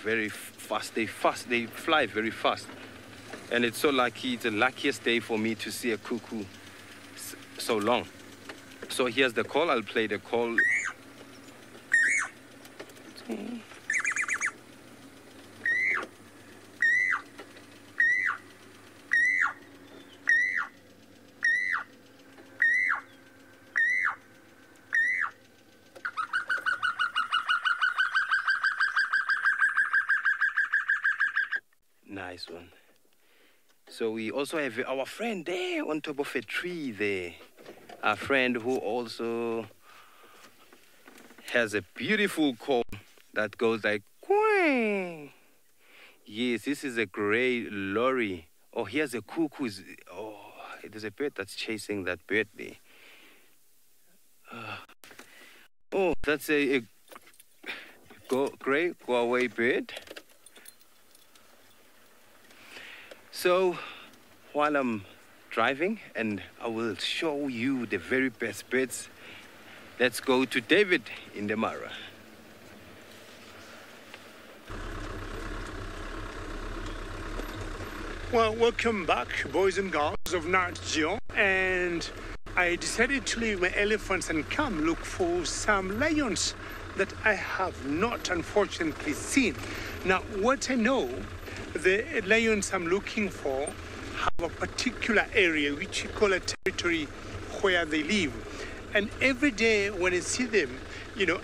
very fast. They fly very fast. And it's so lucky, it's the luckiest day for me to see a cuckoo so long. So here's the call. I'll play the call. Nice one. So we also have our friend there on top of a tree there. A friend who also has a beautiful call that goes like quang. Yes, this is a gray lorry. Oh, here's a cuckoo. Oh, there's a bird that's chasing that bird there. Oh, that's a gray go away bird. So, while I'm driving, and I will show you the very best birds, let's go to David in the Mara. Well, welcome back, boys and girls of Nat Geo. And I decided to leave my elephants and come look for some lions that I have not unfortunately seen. Now, what I know, the lions I'm looking for have a particular area which we call a territory where they live. And every day when I see them,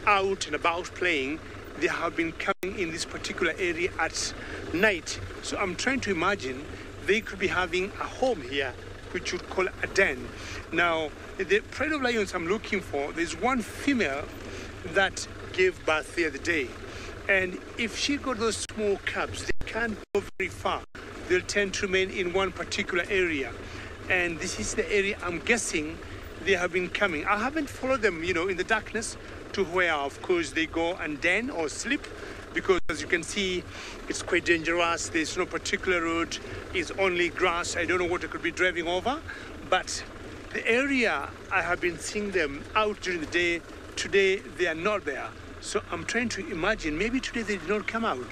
out and about playing, they have been coming in this particular area at night. So I'm trying to imagine they could be having a home here, which you'd call a den. Now, the pride of lions I'm looking for, there's one female that gave birth the other day. And if she got those small cubs, they can't go very far. They'll tend to remain in one particular area. And this is the area I'm guessing they have been coming. I haven't followed them, in the darkness to where, of course, they go and den or sleep, because as you can see, it's quite dangerous. There's no particular road. It's only grass. I don't know what I could be driving over, but the area I have been seeing them out during the day, today they are not there. So I'm trying to imagine, maybe today they did not come out.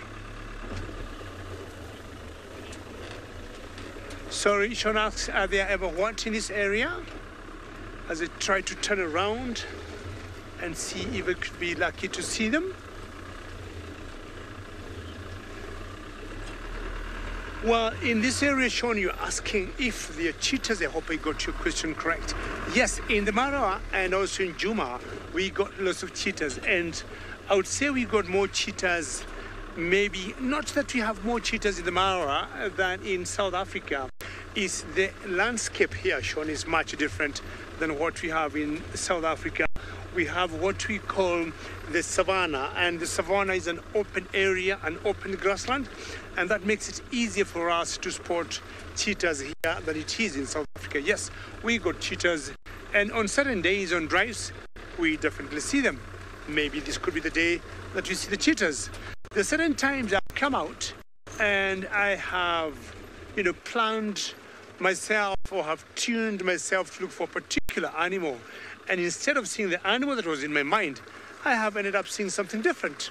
Sorry, Sean asks, are there ever what in this area? As I try to turn around and see if I could be lucky to see them. Well, in this area, Sean, you're asking if there are cheetahs. I hope I got your question correct. Yes, in the Marawa and also in Juma, we got lots of cheetahs. And I would say we got more cheetahs, maybe, not that we have more cheetahs in the Marawa than in South Africa. Is the landscape here, Sean, is much different than what we have in South Africa. We have what we call the savanna, and the savanna is an open area, an open grassland, and that makes it easier for us to spot cheetahs here than it is in South Africa. Yes, we got cheetahs, and on certain days on drives, we definitely see them. Maybe this could be the day that we see the cheetahs. There are certain times I've come out and I have, planned myself or have tuned myself to look for a particular animal. And instead of seeing the animal that was in my mind, I have ended up seeing something different.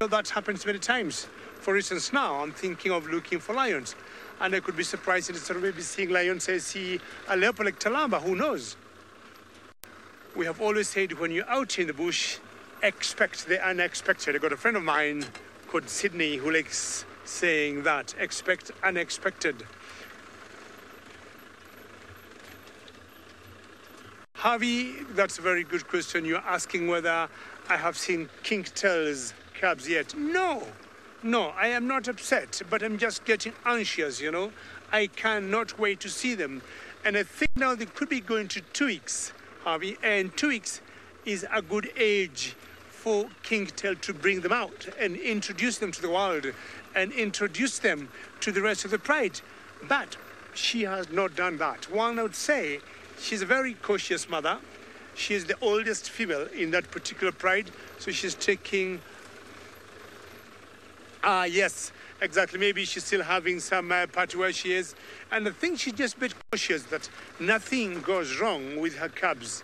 So that happens many times. For instance, now I'm thinking of looking for lions. And I could be surprised instead of maybe seeing lions, I see a leopard like Talamba, who knows? We have always said when you're out in the bush, expect the unexpected. I got a friend of mine called Sydney who likes saying that, expect unexpected. Harvey, that's a very good question. You're asking whether I have seen king-tails cubs yet. No, I am not upset, but I'm just getting anxious, I cannot wait to see them. And I think now they could be going to 2 weeks, Harvey, and 2 weeks is a good age for king-tail to bring them out and introduce them to the world and introduce them to the rest of the pride. But she has not done that. One, I would say, she's a very cautious mother. She is the oldest female in that particular pride, so she's taking... yes, exactly. Maybe she's still having some part where she is. And I think she's just a bit cautious that nothing goes wrong with her cubs.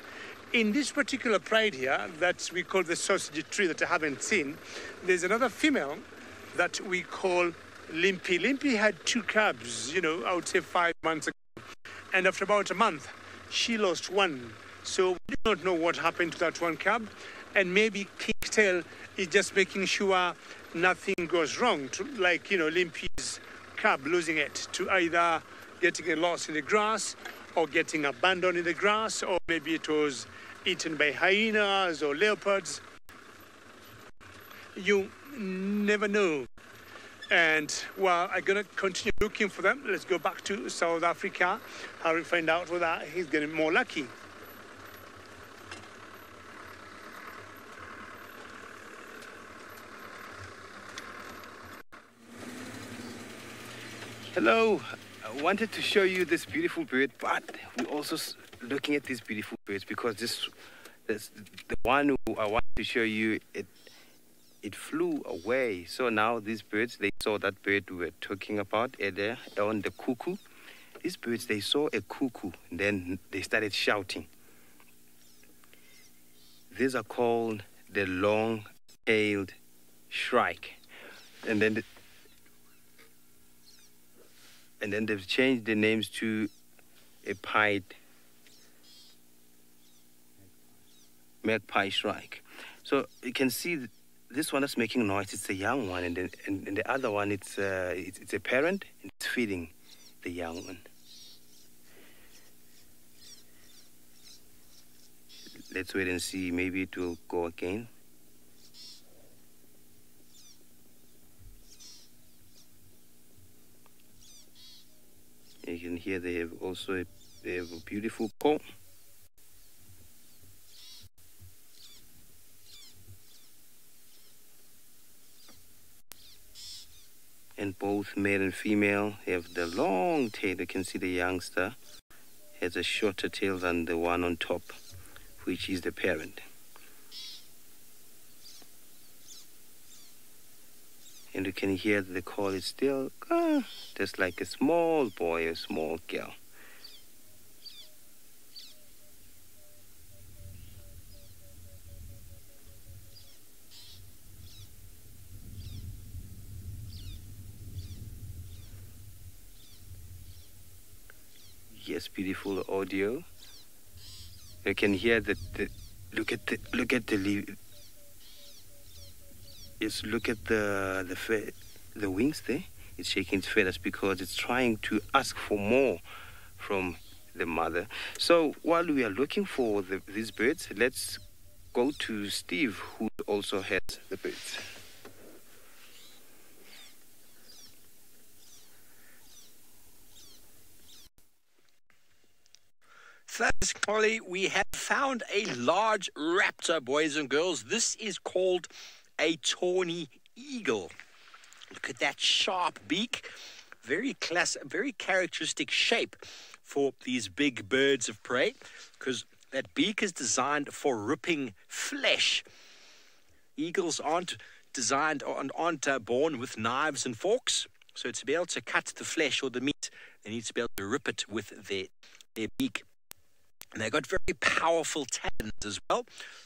In this particular pride here, that we call the sausage tree that I haven't seen, there's another female that we call Limpy. Limpy had 2 cubs, I would say 5 months ago. And after about a month, she lost one. So we do not know what happened to that one cub. And maybe King-tail is just making sure nothing goes wrong, Limpy's cub losing it, to either getting it lost in the grass or getting abandoned in the grass, or maybe it was eaten by hyenas or leopards. You never know. And, well, I'm going to continue looking for them. Let's go back to South Africa. I will find out whether he's getting more lucky. Hello, I wanted to show you this beautiful bird, but we're also looking at these beautiful birds because this the one who I want to show you, it flew away. So now these birds, they saw that bird we were talking about earlier on, the cuckoo. These birds, they saw a cuckoo and then they started shouting. These are called the long-tailed shrike. And then they've changed the names to a pied magpie shrike. So you can see this one that's making noise. It's a young one, and the other one, it's a parent, and it's feeding the young one. Let's wait and see. Maybe it will go again. You can hear they have a beautiful call. And both male and female have the long tail. You can see the youngster has a shorter tail than the one on top, which is the parent. And you can hear the call is still just like a small boy or small girl. Yes, beautiful audio. You can hear that. Look at the leaf. Yes, look at the wings there. It's shaking its feathers because it's trying to ask for more from the mother. So while we are looking for these birds, let's go to Steve, who also has the birds. Thanks, Polly. We have found a large raptor, boys and girls. This is called a tawny eagle. Look at that sharp beak. Very characteristic shape for these big birds of prey, because that beak is designed for ripping flesh. Eagles aren't designed and aren't born with knives and forks. So to be able to cut the flesh or the meat, they need to be able to rip it with their beak. And they've got very powerful talons as well.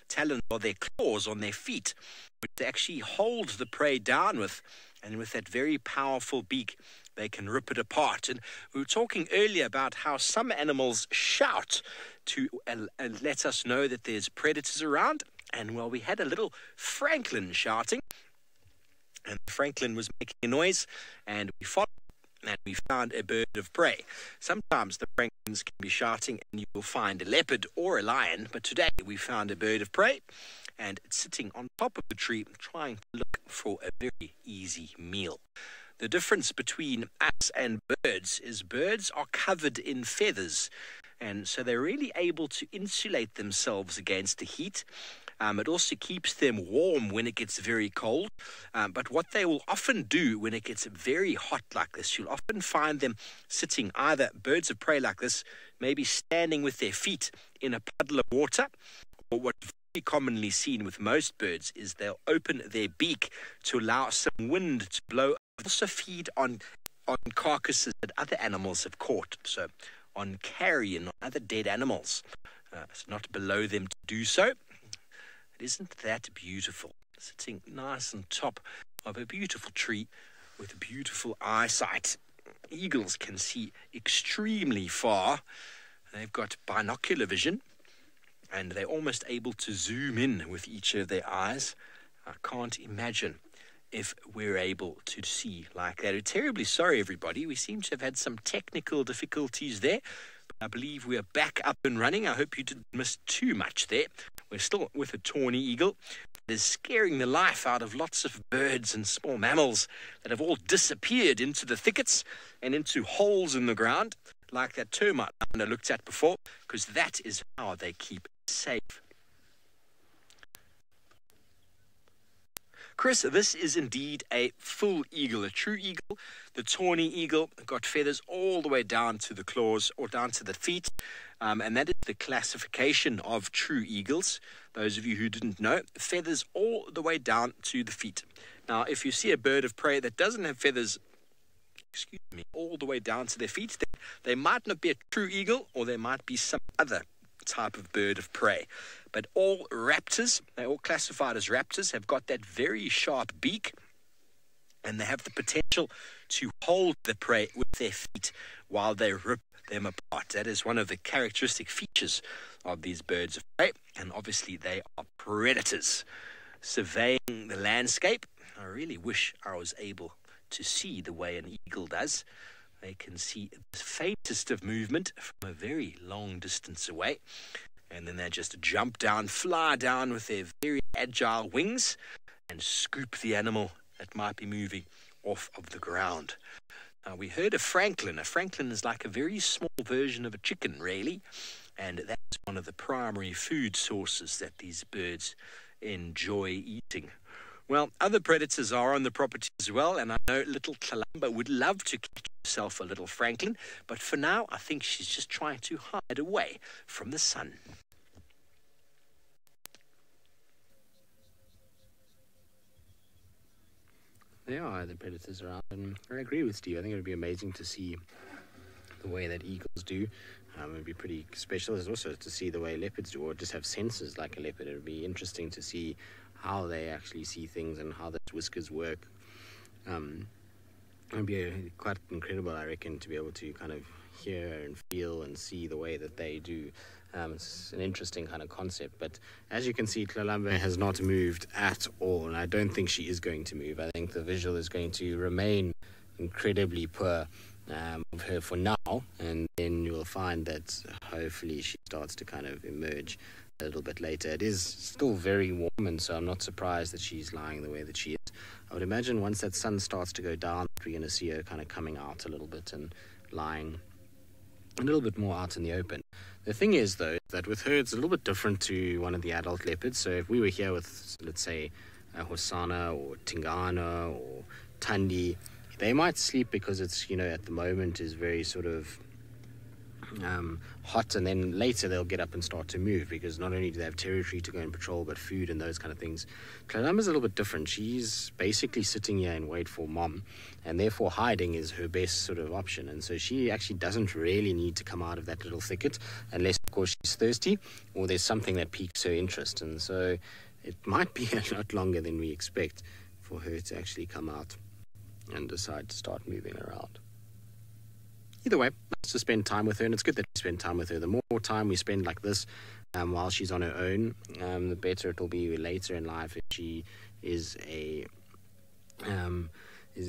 Talons are their claws on their feet, which they actually hold the prey down with. And with that very powerful beak, they can rip it apart. And we were talking earlier about how some animals shout to let us know that there's predators around. And, well, we had a little Franklin shouting. And Franklin was making a noise, and we followed. And we found a bird of prey. Sometimes the franklins can be shouting and you will find a leopard or a lion, but today we found a bird of prey and it's sitting on top of the tree trying to look for a very easy meal. The difference between us and birds is birds are covered in feathers, and so they're really able to insulate themselves against the heat. It also keeps them warm when it gets very cold. But what they will often do when it gets very hot like this, you'll often find them sitting, either birds of prey like this, maybe standing with their feet in a puddle of water, or what's very commonly seen with most birds is they'll open their beak to allow some wind to blow. They also feed on carcasses that other animals have caught, so on carrion, on other dead animals. It's not below them to do so. Isn't that beautiful? Sitting nice on top of a beautiful tree with beautiful eyesight. Eagles can see extremely far. They've got binocular vision, and they're almost able to zoom in with each of their eyes. I can't imagine if we're able to see like that. We're terribly sorry, everybody. We seem to have had some technical difficulties there. I believe we are back up and running. I hope you didn't miss too much there. We're still with a tawny eagle. It is scaring the life out of lots of birds and small mammals that have all disappeared into the thickets and into holes in the ground, like that termite I looked at before, because that is how they keep safe. Chris, this is indeed a full eagle, a true eagle. The tawny eagle got feathers all the way down to the claws or down to the feet. And that is the classification of true eagles. Those of you who didn't know, feathers all the way down to the feet. Now, if you see a bird of prey that doesn't have feathers, all the way down to their feet, they might not be a true eagle, or they might be some other type of bird of prey. But all raptors, they're all classified as raptors, have got that very sharp beak, and they have the potential to hold the prey with their feet while they rip them apart. That is one of the characteristic features of these birds of prey, and obviously they are predators. Surveying the landscape, I really wish I was able to see the way an eagle does. They can see the faintest of movement from a very long distance away, and then they just jump down, fly down with their very agile wings and scoop the animal that might be moving off of the ground. Now, we heard of Franklin. A Franklin is like a very small version of a chicken, really, and that's one of the primary food sources that these birds enjoy eating. Well, other predators are on the property as well, and I know little Kalamba would love to catch herself a little Franklin, but for now, I think she's just trying to hide away from the sun. There are the predators around, and I agree with Steve. I think it would be amazing to see the way that eagles do. It would be pretty special. It's also to see the way leopards do, or just have senses like a leopard. It would be interesting to see how they actually see things and how those whiskers work. It would be quite incredible, I reckon, to be able to kind of hear and feel and see the way that they do. It's an interesting kind of concept, but as you can see, Kalamba has not moved at all, and I don't think she is going to move. I think the visual is going to remain incredibly poor of her for now, and then you'll find that hopefully she starts to kind of emerge a little bit later. It is still very warm, and so I'm not surprised that she's lying the way that she is. I would imagine once that sun starts to go down, we're going to see her kind of coming out a little bit and lying a little bit more out in the open. The thing is, though, that with her it's a little bit different to one of the adult leopards. So if we were here with, let's say, Hosana or Tingana or Tandi, they might sleep because it's, you know, at the moment is very sort of hot, and then later they'll get up and start to move because not only do they have territory to go and patrol, but food and those kind of things. Kalamba's a little bit different. She's basically sitting here and wait for mom, and therefore hiding is her best sort of option. And so she actually doesn't really need to come out of that little thicket unless, of course, she's thirsty or there's something that piques her interest. And so it might be a lot longer than we expect for her to actually come out and decide to start moving around. Either way, nice to spend time with her, and it's good that we spend time with her. The more time we spend like this while she's on her own, the better it will be later in life if she is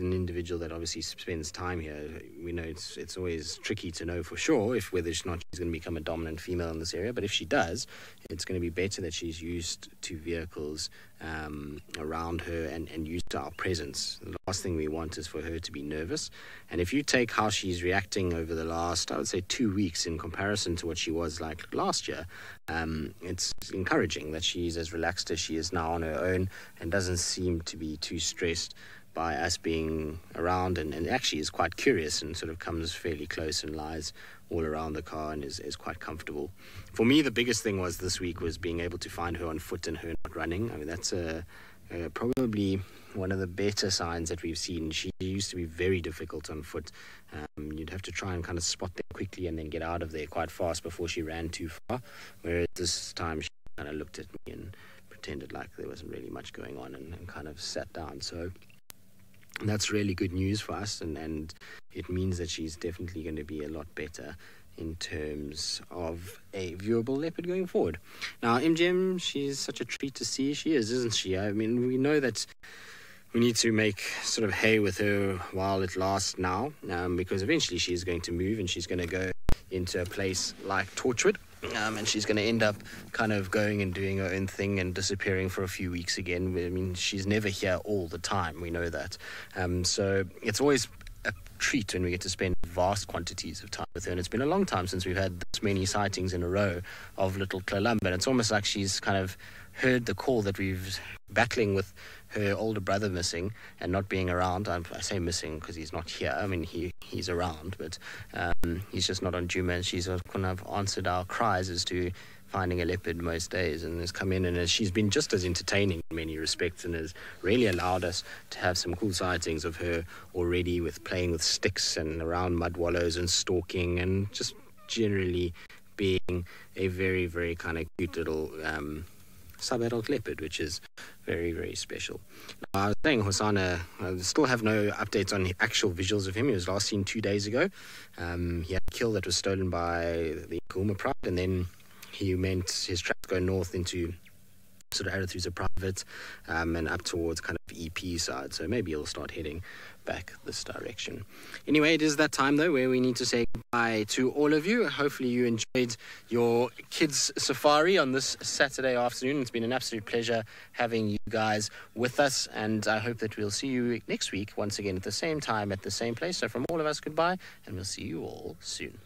an individual that obviously spends time here. We know it's always tricky to know for sure if whether or not she's going to become a dominant female in this area, but if she does, it's going to be better that she's used to vehicles around her and used to our presence. The last thing we want is for her to be nervous. And if you take how she's reacting over the last, I would say, 2 weeks in comparison to what she was like last year, it's encouraging that she's as relaxed as she is now on her own and doesn't seem to be too stressed by us being around, and actually is quite curious and sort of comes fairly close and lies all around the car and is quite comfortable. For me, the biggest thing was this week was being able to find her on foot and her not running. I mean, that's probably one of the better signs that we've seen. She used to be very difficult on foot. You'd have to try and kind of spot them quickly and then get out of there quite fast before she ran too far, whereas this time she kind of looked at me and pretended like there wasn't really much going on and kind of sat down. So that's really good news for us, and it means that she's definitely going to be a lot better in terms of a viewable leopard going forward. Now, MGM, she's such a treat to see. She is, isn't she? I mean, we know that we need to make sort of hay with her while it lasts now, because eventually she's going to move and she's going to go into a place like Torchwood. And she's going to end up kind of going and doing her own thing and disappearing for a few weeks again. I mean, she's never here all the time. We know that. So it's always a treat when we get to spend vast quantities of time with her. And it's been a long time since we've had this many sightings in a row of little Kalamba. And it's almost like she's kind of heard the call that we've battling with her older brother missing and not being around. I say missing because he's not here. I mean, he's around, but he's just not on Juma. And she's kind of answered our cries as to finding a leopard most days, and has come in, and she's been just as entertaining in many respects, and has really allowed us to have some cool sightings of her already, with playing with sticks and around mud wallows and stalking, and just generally being a very, very kind of cute little sub-adult leopard, which is very, very special. Now, I was saying Hosana, I still have no updates on the actual visuals of him. He was last seen 2 days ago. He had a kill that was stolen by the Kuma Pride, and then he meant his tracks go north into sort of Arathusa Private and up towards kind of EP side. So maybe he'll start heading back this direction. Anyway, it is that time though where we need to say goodbye to all of you. Hopefully you enjoyed your kids safari on this Saturday afternoon. It's been an absolute pleasure having you guys with us, and I hope that we'll see you next week once again at the same time at the same place. So from all of us, goodbye, and we'll see you all soon.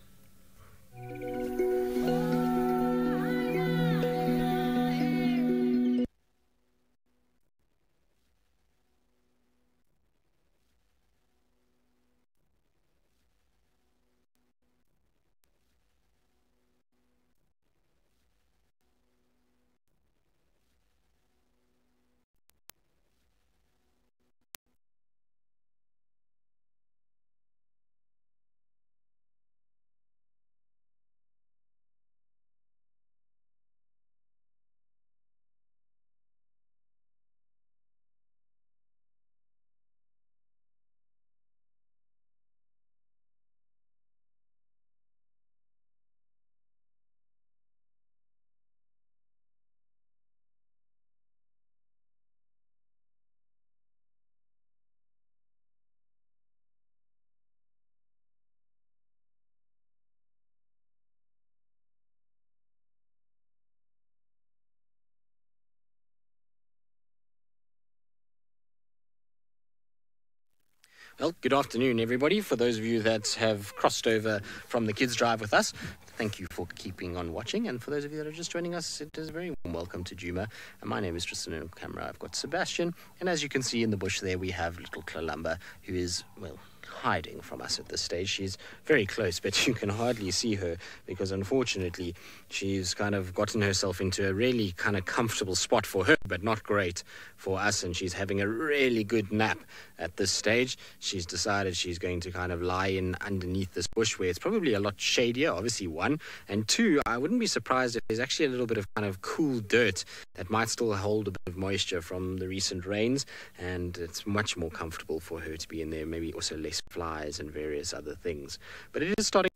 Well, good afternoon, everybody. For those of you that have crossed over from the Kids Drive with us, thank you for keeping on watching. And for those of you that are just joining us, it is a very warm welcome to Juma. And my name is Tristan, and on camera I've got Sebastian. And as you can see in the bush there, we have little Kalamba, who is, well, hiding from us at this stage. She's very close, but you can hardly see her because unfortunately she's kind of gotten herself into a really kind of comfortable spot for her, but not great for us, and she's having a really good nap at this stage. She's decided she's going to kind of lie in underneath this bush where it's probably a lot shadier, obviously, one, and two, I wouldn't be surprised if there's actually a little bit of kind of cool dirt that might still hold a bit of moisture from the recent rains, and it's much more comfortable for her to be in there, maybe also less flies and various other things. But it is starting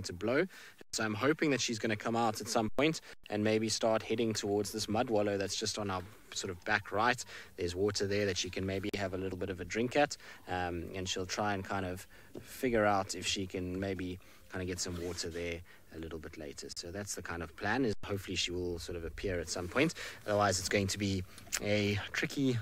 to blow, so I'm hoping that she's going to come out at some point and maybe start heading towards this mud wallow that's just on our sort of back right. There's water there that she can maybe have a little bit of a drink at, and she'll try and kind of figure out if she can maybe kind of get some water there a little bit later. So that's the kind of plan, is hopefully she will sort of appear at some point. Otherwise it's going to be a tricky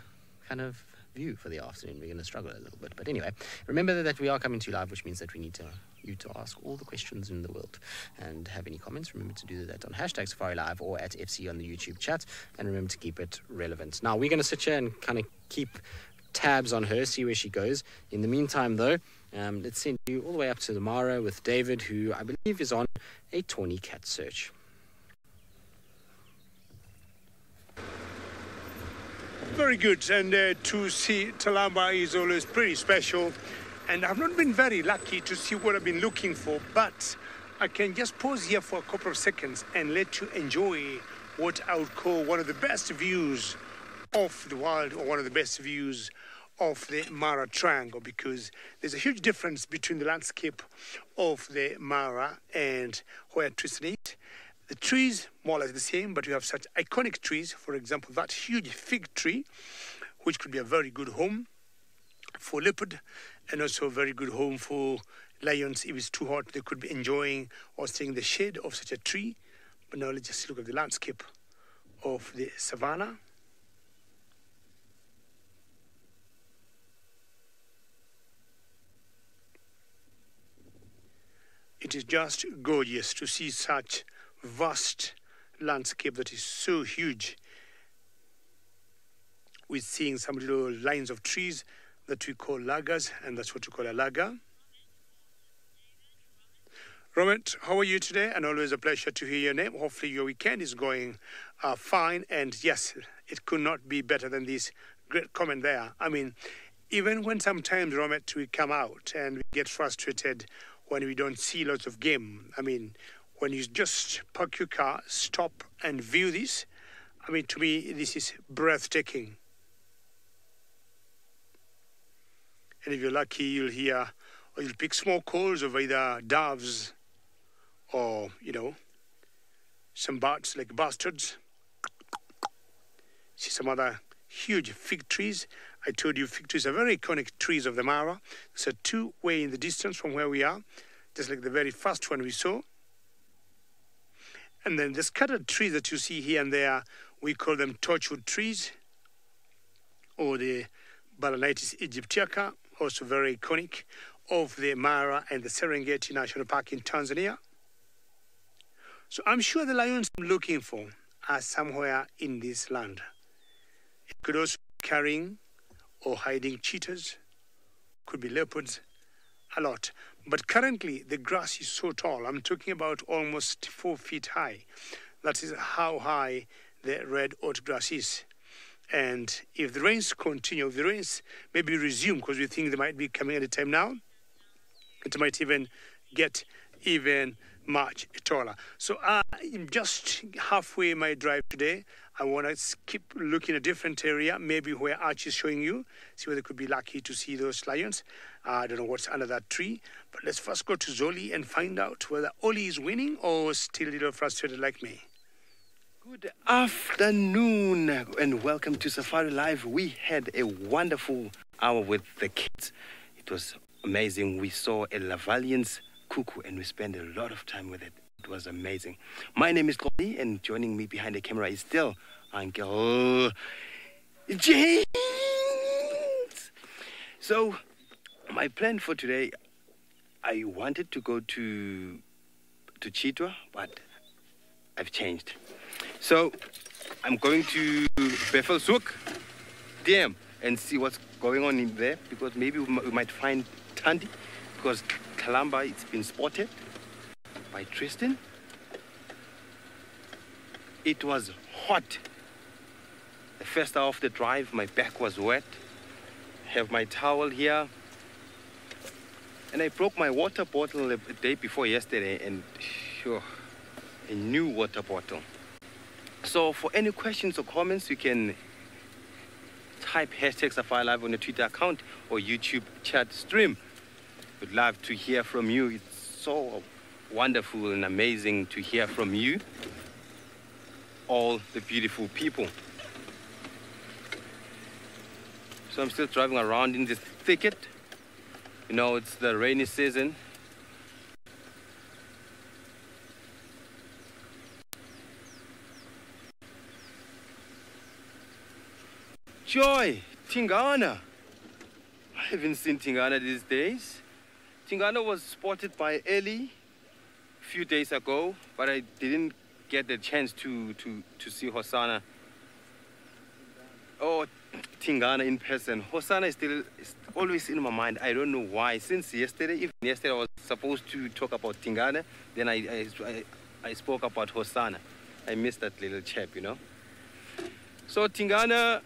kind of view for the afternoon. We're going to struggle a little bit, but anyway, remember that we are coming to live, which means that we need you to ask all the questions in the world and have any comments. Remember to do that on hashtag SafariLive or at FC on the YouTube chat, and remember to keep it relevant. Now we're going to sit here and kind of keep tabs on her, see where she goes. In the meantime though, let's send you all the way up to the Mara with David, who I believe is on a tawny cat search. Very good, and to see Talamba is always pretty special, and I've not been very lucky to see what I've been looking for, but I can just pause here for a couple of seconds and let you enjoy what I would call one of the best views of the world, or one of the best views of the Mara Triangle, because there's a huge difference between the landscape of the Mara and where Tristan is. The trees, more or less the same, but you have such iconic trees. For example, that huge fig tree, which could be a very good home for leopard, and also a very good home for lions. If it's too hot, they could be enjoying or staying in the shade of such a tree. But now let's just look at the landscape of the savannah. It is just gorgeous to see such vast landscape that is so huge. We're seeing some little lines of trees that we call lagers, and that's what we call a lager. Robert, how are you today? And always a pleasure to hear your name. Hopefully your weekend is going fine, and yes, it could not be better than this great comment there. I mean, even when sometimes, Robert, we come out and we get frustrated when we don't see lots of game. I mean, when you just park your car, stop and view this, I mean, to me, this is breathtaking. And if you're lucky, you'll hear, or you'll pick small calls of either doves or, you know, some birds like bastards. See some other huge fig trees. I told you fig trees are very iconic trees of the Mara. There's a two-way in the distance from where we are, just like the very first one we saw. And then the scattered trees that you see here and there, we call them torchwood trees, or the Balanitis aegyptiaca, also very iconic, of the Mara and the Serengeti National Park in Tanzania. So I'm sure the lions I'm looking for are somewhere in this land. It could also be carrying or hiding cheetahs, could be leopards, a lot. But currently the grass is so tall. I'm talking about almost 4 feet high. That is how high the red oat grass is. And if the rains continue, if the rains maybe resume, because we think they might be coming at a time now, it might even get even much taller. So I'm just halfway my drive today. I want to keep looking at a different area, maybe where Archie is showing you, see whether they could be lucky to see those lions. I don't know what's under that tree, but let's first go to Zoli and find out whether Oli is winning or still a little frustrated like me. Good afternoon and welcome to SafariLive. We had a wonderful hour with the kids. It was amazing. We saw a Lavalian's cuckoo and we spent a lot of time with it. It was amazing. My name is Lottie, and joining me behind the camera is still Uncle James. So, my plan for today, I wanted to go to Chitwa, but I've changed. So, I'm going to Befelshoek Dam and see what's going on in there, because maybe we might find Tandy, because Kalamba, it's been spotted by Tristan. It was hot. The first hour of the drive, my back was wet. Have my towel here. And I broke my water bottle a day before yesterday, and sure, a new water bottle. So for any questions or comments, you can type #SafariLive on the Twitter account or YouTube chat stream. Would love to hear from you. It's so wonderful and amazing to hear from you, all the beautiful people. So I'm still driving around in this thicket. You know, it's the rainy season. Joy, Tingana. I haven't seen Tingana these days. Tingana was spotted by Ellie a few days ago, but I didn't get the chance to see Hosanna. Oh, Tingana in person. Hosanna is always in my mind. I don't know why. Since yesterday, even yesterday I was supposed to talk about Tingana, then I spoke about Hosanna. I missed that little chap, you know. So Tingana,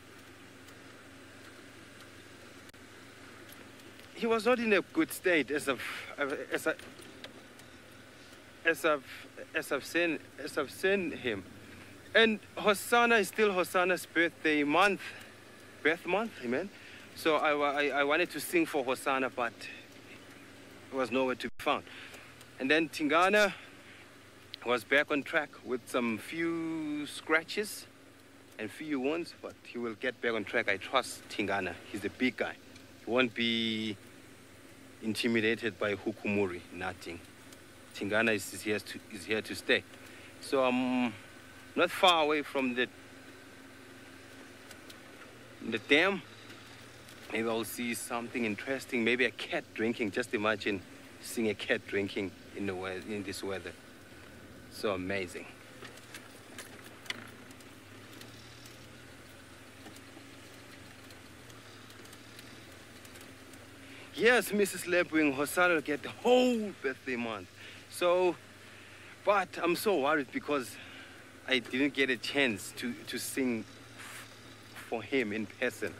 he was not in a good state as I've seen him. And Hosanna is still Hosanna's birth month, amen. So I wanted to sing for Hosanna, but it was nowhere to be found. And then Tingana was back on track with some few scratches and few wounds, but he will get back on track. I trust Tingana. He's a big guy. He won't be intimidated by Hukumuri, nothing. Tingana is here to stay. So I'm not far away from the dam. Maybe I'll see something interesting. Maybe a cat drinking. Just imagine seeing a cat drinking in this weather. So amazing. Yes, Mrs. Lebwing, Hosanna will get the whole birthday month. So, but I'm so worried because I didn't get a chance to sing for him in person.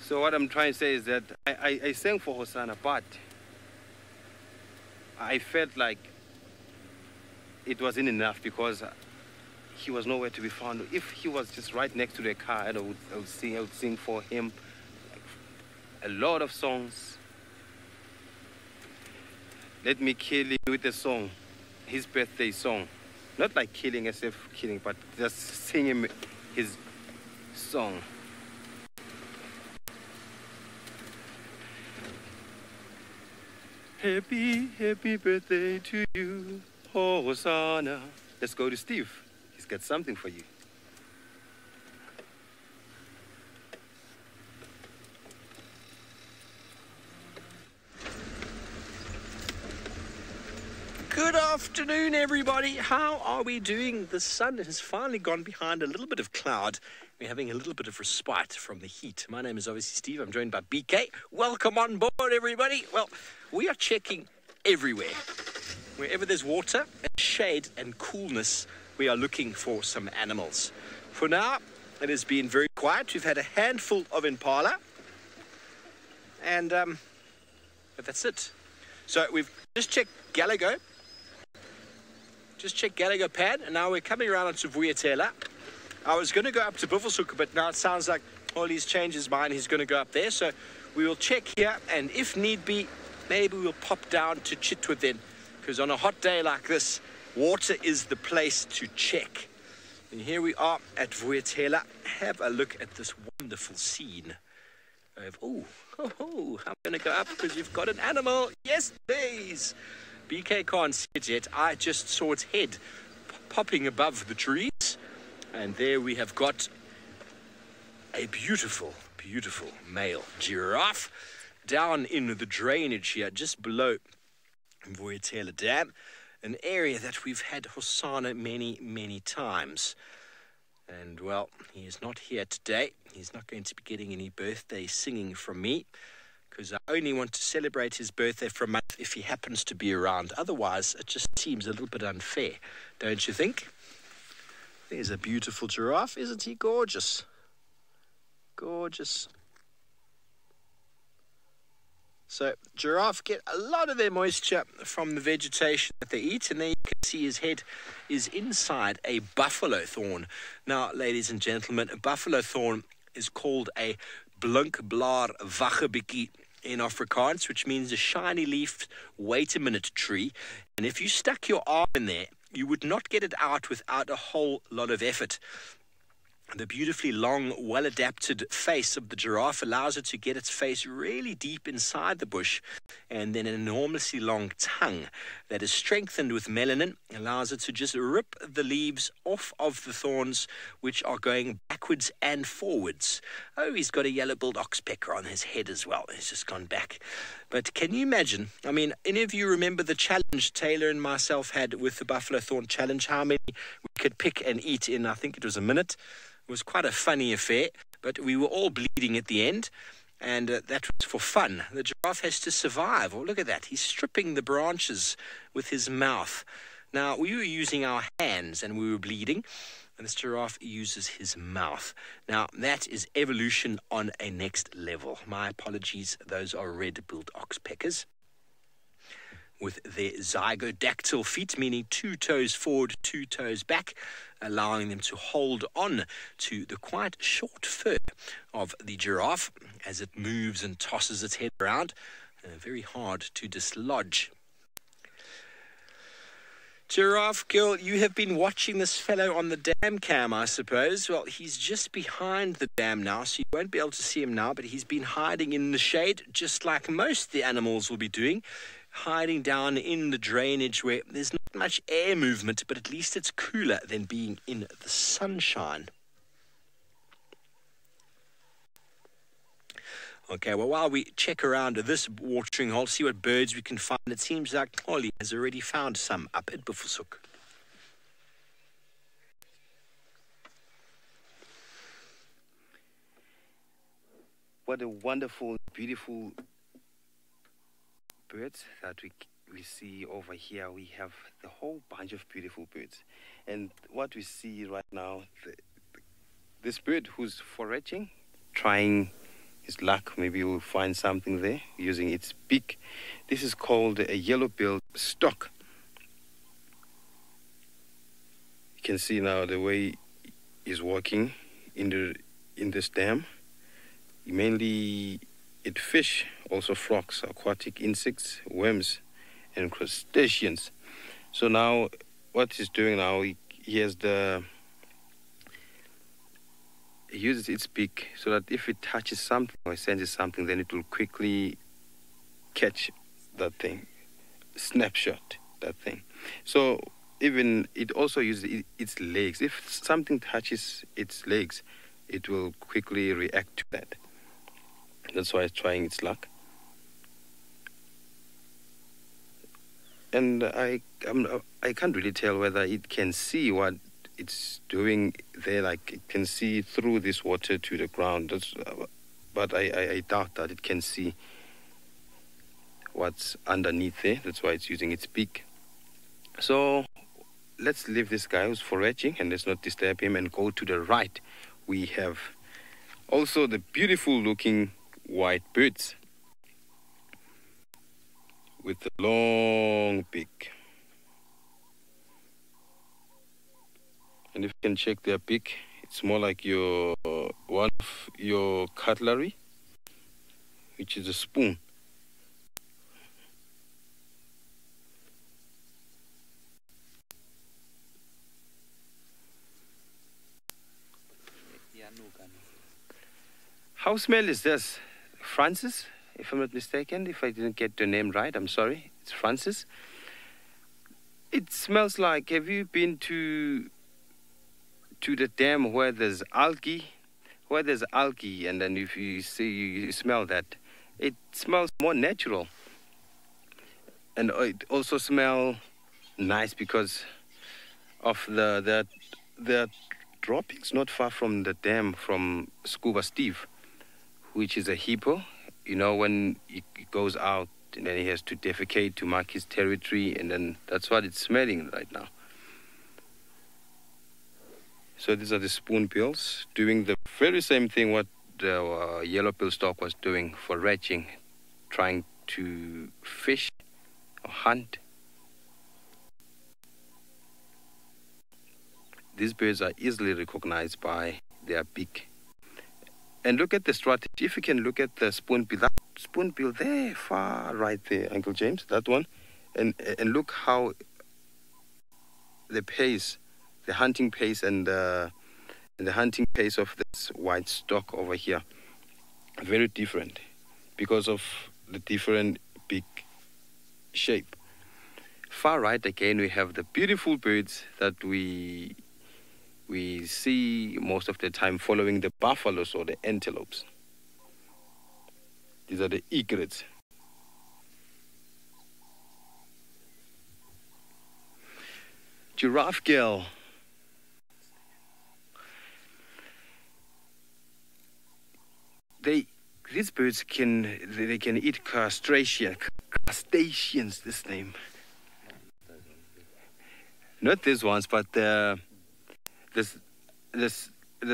So what I'm trying to say is that I sang for Hosanna, but I felt like it wasn't enough because he was nowhere to be found. If he was just right next to the car, I would sing for him a lot of songs. Let me kill him with a song, his birthday song. Not like killing as if killing, but just sing him his song. Happy, happy birthday to you, Hosanna. Let's go to Steve. He's got something for you. Good afternoon, everybody. How are we doing? The sun has finally gone behind a little bit of cloud. We're having a little bit of respite from the heat. My name is obviously Steve. I'm joined by BK. Welcome on board, everybody. Well, we are checking everywhere. Wherever there's water and shade and coolness, we are looking for some animals. For now, it has been very quiet. We've had a handful of impala. And, but that's it. So we've just checked Galago. Just check Gallagher Pad, and now we're coming around onto Vuyatela. I was going to go up to Buffelshoek, but now it sounds like Ollie's changed his mind. He's going to go up there, so we will check here, and if need be, maybe we'll pop down to Chitwa then, because on a hot day like this, water is the place to check. And here we are at Vuyatela. Have a look at this wonderful scene. I'm going to go up because you've got an animal. Yes, please. BK can't see it yet. I just saw its head popping above the trees. And there we have got a beautiful, beautiful male giraffe. down in the drainage here, just below Voyatela Dam, an area that we've had Hosana many, many times. And, well, he is not here today. He's not going to be getting any birthday singing from me, because I only want to celebrate his birthday for a month if he happens to be around. Otherwise, it just seems a little bit unfair, don't you think? There's a beautiful giraffe. Isn't he gorgeous? Gorgeous. So giraffe get a lot of their moisture from the vegetation that they eat, and there you can see his head is inside a buffalo thorn. Now, ladies and gentlemen, a buffalo thorn is called a blinkblaar waggebikkie in Afrikaans, which means a shiny leaf, wait a minute tree. And if you stuck your arm in there, you would not get it out without a whole lot of effort. The beautifully long, well-adapted face of the giraffe allows it to get its face really deep inside the bush, and then an enormously long tongue that is strengthened with melanin allows it to just rip the leaves off of the thorns, which are going backwards and forwards. Oh, he's got a yellow-billed oxpecker on his head as well. He's just gone back. But can you imagine? I mean, any of you remember the challenge Taylor and myself had with the buffalo thorn challenge? How many we could pick and eat in, I think it was a minute. It was quite a funny affair, but we were all bleeding at the end, and that was for fun. The giraffe has to survive. Oh, look at that. He's stripping the branches with his mouth. Now, we were using our hands and we were bleeding, and this giraffe uses his mouth. Now, that is evolution on a next level. My apologies, those are red-billed oxpeckers with their zygodactyl feet, meaning 2 toes forward, 2 toes back, allowing them to hold on to the quite short fur of the giraffe as it moves and tosses its head around. Very hard to dislodge. Giraffe girl, you have been watching this fellow on the dam cam, I suppose. Well, he's just behind the dam now, so you won't be able to see him now, but he's been hiding in the shade, just like most of the animals will be doing, hiding down in the drainage where there's not much air movement, but at least it's cooler than being in the sunshine. Okay, well, while we check around this watering hole, see what birds we can find, it seems like Holly has already found some up at Buffelshoek. What a wonderful, beautiful birds that we see over here. We have the whole bunch of beautiful birds, and what we see right now, this bird who's foraging, trying his luck, maybe we'll find something there using its beak. This is called a yellow-billed stock. You can see now the way he's walking in this dam. He mainly eat fish, also frogs, aquatic insects, worms, and crustaceans. So now, what he's doing now, he uses its beak so that if it touches something or senses something, then it will quickly catch that thing, snapshot that thing. So even it also uses its legs. If something touches its legs, it will quickly react to that. That's why it's trying its luck. And I can't really tell whether it can see what it's doing there. Like, it can see through this water to the ground. But I doubt that it can see what's underneath there. That's why it's using its beak. So let's leave this guy who's foraging and let's not disturb him and go to the right. We have also the beautiful looking white birds with the long beak. And if you can check their beak, it's more like one of your cutlery, which is a spoon. How smell is this? Francis, if I'm not mistaken, if I didn't get the name right, I'm sorry. It's Francis. It smells like, have you been to the dam where there's algae? Where there's algae, and then if you see, you smell that, it smells more natural. And it also smells nice because of the droppings not far from the dam from Scuba Steve, which is a hippo. You know, when he goes out and then he has to defecate to mark his territory, and then that's what it's smelling right now. So these are the spoonbills doing the very same thing what the yellow-billed stork was doing, foraging, trying to fish or hunt. These birds are easily recognized by their beak. And look at the strategy. If you can look at the spoonbill, that spoonbill there, far right there, Uncle James, that one. And look how the pace, the hunting pace and the hunting pace of this white stork over here, very different because of the different beak shape. Far right again, we have the beautiful birds that we see most of the time following the buffaloes or the antelopes. These are the egrets. Giraffe girl. These birds can eat crustaceans. This name. Not these ones, but the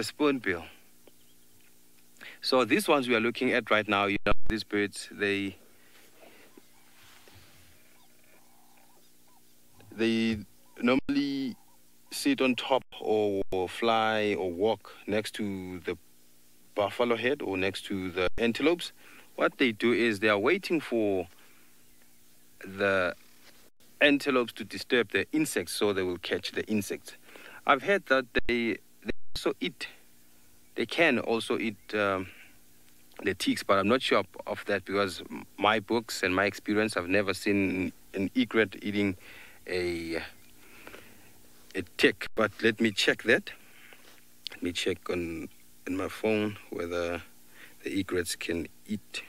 spoonbill. So these ones we are looking at right now, you know, these birds, they normally sit on top or fly or walk next to the buffalo head or next to the antelopes. What they do is they are waiting for the antelopes to disturb the insects so they will catch the insects. I've heard that they also eat, they can also eat the ticks, but I'm not sure of that because my books and my experience, I've never seen an egret eating a tick. But let me check that. Let me check in my phone whether the egrets can eat.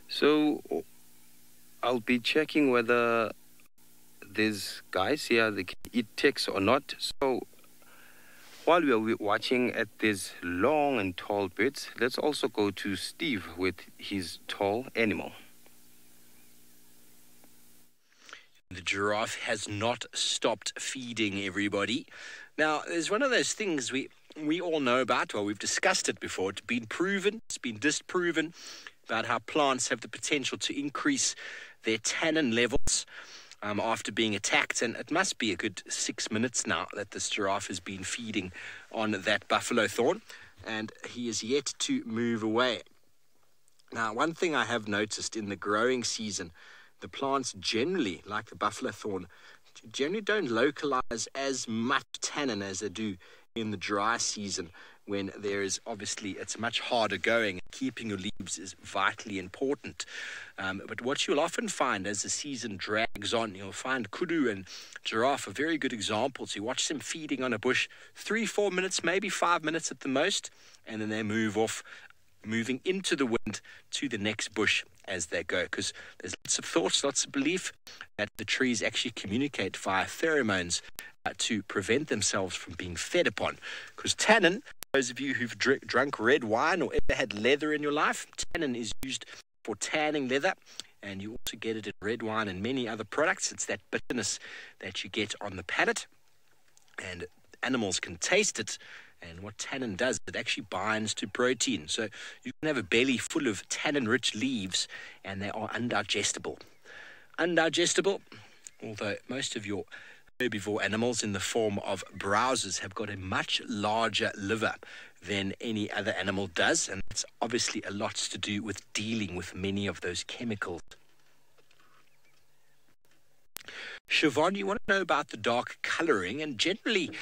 So I'll be checking whether these guys here, they can eat ticks or not. So while we are watching at these long and tall birds, let's also go to Steve with his tall animal. The giraffe has not stopped feeding, everybody. Now, there's one of those things we all know about. Well, we've discussed it before. It's been proven, it's been disproven about how plants have the potential to increase their tannin levels after being attacked. And it must be a good 6 minutes now that this giraffe has been feeding on that buffalo thorn, and he is yet to move away. Now, one thing I have noticed in the growing season, the plants generally, like the buffalo thorn, generally don't localize as much tannin as they do in the dry season, when there is obviously, it's much harder going. Keeping your leaves is vitally important. But what you'll often find as the season drags on, you'll find kudu and giraffe are very good examples. You watch them feeding on a bush 3-4 minutes, maybe 5 minutes at the most, and then they move off, moving into the wind to the next bush as they go, because there's lots of thoughts, lots of belief that the trees actually communicate via pheromones to prevent themselves from being fed upon. Because tannin, those of you who've drunk red wine or ever had leather in your life, tannin is used for tanning leather, and you also get it in red wine and many other products. It's that bitterness that you get on the palate, and animals can taste it. And what tannin does, it actually binds to protein. So you can have a belly full of tannin-rich leaves, and they are undigestible. Undigestible, although most of your herbivore animals in the form of browsers have got a much larger liver than any other animal does, and it's obviously a lot to do with dealing with many of those chemicals. Siobhan, you want to know about the dark colouring, and generally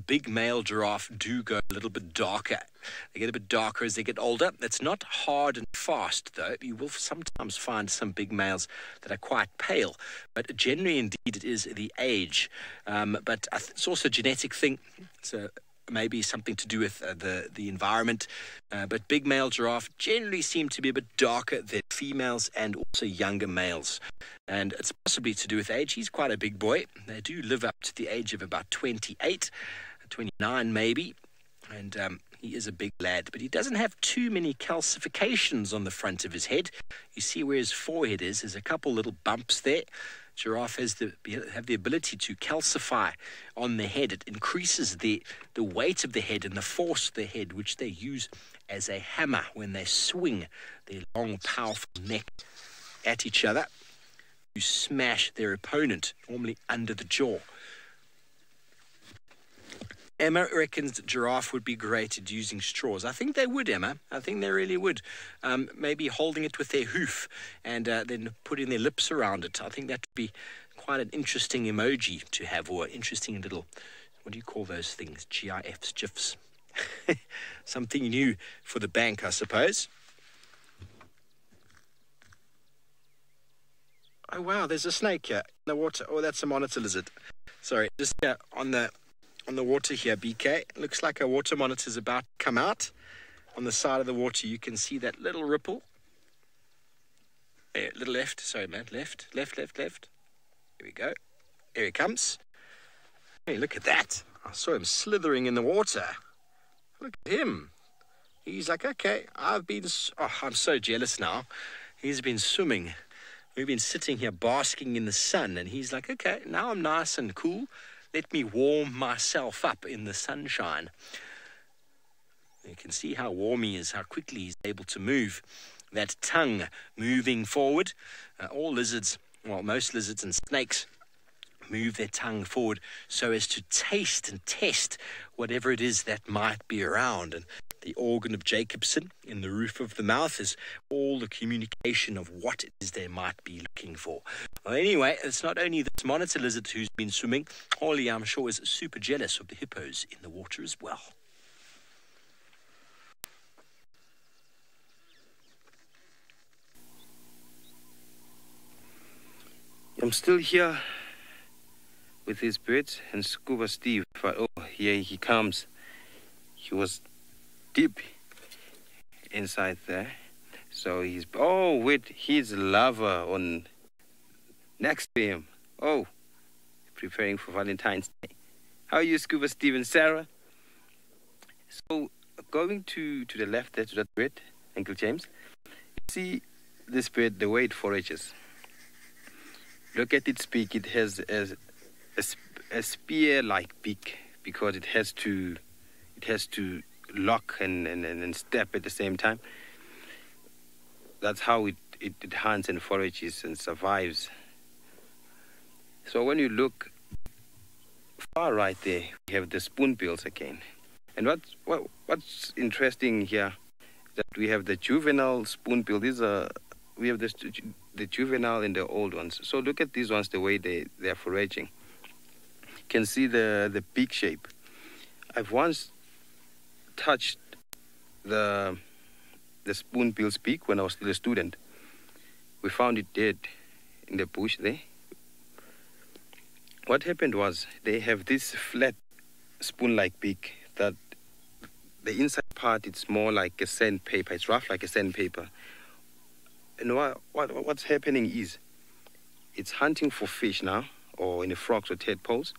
big male giraffe do go a little bit darker. They get a bit darker as they get older. It's not hard and fast, though. You will sometimes find some big males that are quite pale, but generally, indeed, it is the age. But it's also a genetic thing, so maybe something to do with the environment. But big male giraffe generally seem to be a bit darker than females and also younger males. And it's possibly to do with age. He's quite a big boy. They do live up to the age of about 28, 29 maybe. And he is a big lad, but he doesn't have too many calcifications on the front of his head. You see where his forehead is. There's a couple little bumps there. Giraffe have the ability to calcify on the head. It increases the weight of the head and the force of the head, which they use as a hammer when they swing their long, powerful neck at each other to smash their opponent, normally under the jaw. Emma reckons giraffe would be great at using straws. I think they would, Emma. I think they really would. Maybe holding it with their hoof and then putting their lips around it. I think that would be quite an interesting emoji to have, or interesting little, what do you call those things? GIFs, GIFs. Something new for the bank, I suppose. Oh, wow, there's a snake here in the water. Oh, that's a monitor lizard. Sorry, just here on the water here, BK. Looks like a water monitor is about to come out. On the side of the water, you can see that little ripple. There, little left. Sorry, man. Left. Here we go. Here he comes. Hey, look at that. I saw him slithering in the water. Look at him. He's like, okay, I'm so jealous now. He's been swimming. We've been sitting here basking in the sun, and he's like, okay, now I'm nice and cool. Let me warm myself up in the sunshine. You can see how warm he is, how quickly he's able to move. That tongue moving forward. All lizards, well, most lizards and snakes move their tongue forward so as to taste and test whatever it is that might be around. And the organ of Jacobson in the roof of the mouth is all the communication of what it is they might be looking for. Well, anyway, it's not only this monitor lizard who's been swimming. Holly, I'm sure, is super jealous of the hippos in the water as well. I'm still here with his birds and Scuba Steve. Oh, here he comes. He was deep inside there. So he's, oh, with his lover on next to him. Oh, preparing for Valentine's Day. How are you, Scuba Steve and Sarah? So going to the left there, to that bird, Uncle James, you see this bird, the way it forages. Look at its beak. It has a spear-like beak because it has to lock and step at the same time. That's how it hunts and forages and survives. So when you look far right there, we have the spoonbills again. And what's interesting here, that we have the juvenile spoonbill. We have the juvenile and the old ones. So look at these ones, the way they're foraging. You can see the beak shape. I've once touched the spoonbill's beak when I was still a student. We found it dead in the bush there. What happened was they have this flat spoon-like beak that the inside part, it's more like a sandpaper. It's rough like a sandpaper. And what's happening is it's hunting for fish now, or in the frogs or tadpoles.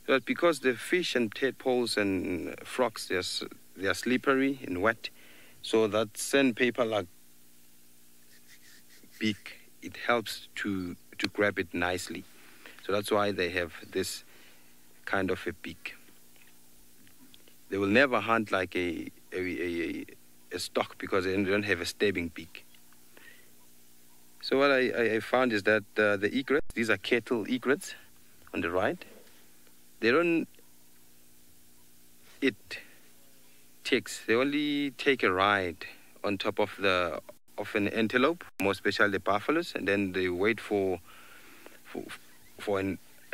But because the fish and tadpoles and frogs, they are slippery and wet, so that sandpaper like beak, it helps to grab it nicely. So that's why they have this kind of a beak. They will never hunt like a stock because they don't have a stabbing beak. So what I found is that the egrets, these are cattle egrets on the right, they don't eat ticks. They only take a ride on top of an antelope, more especially the buffaloes, and then they wait for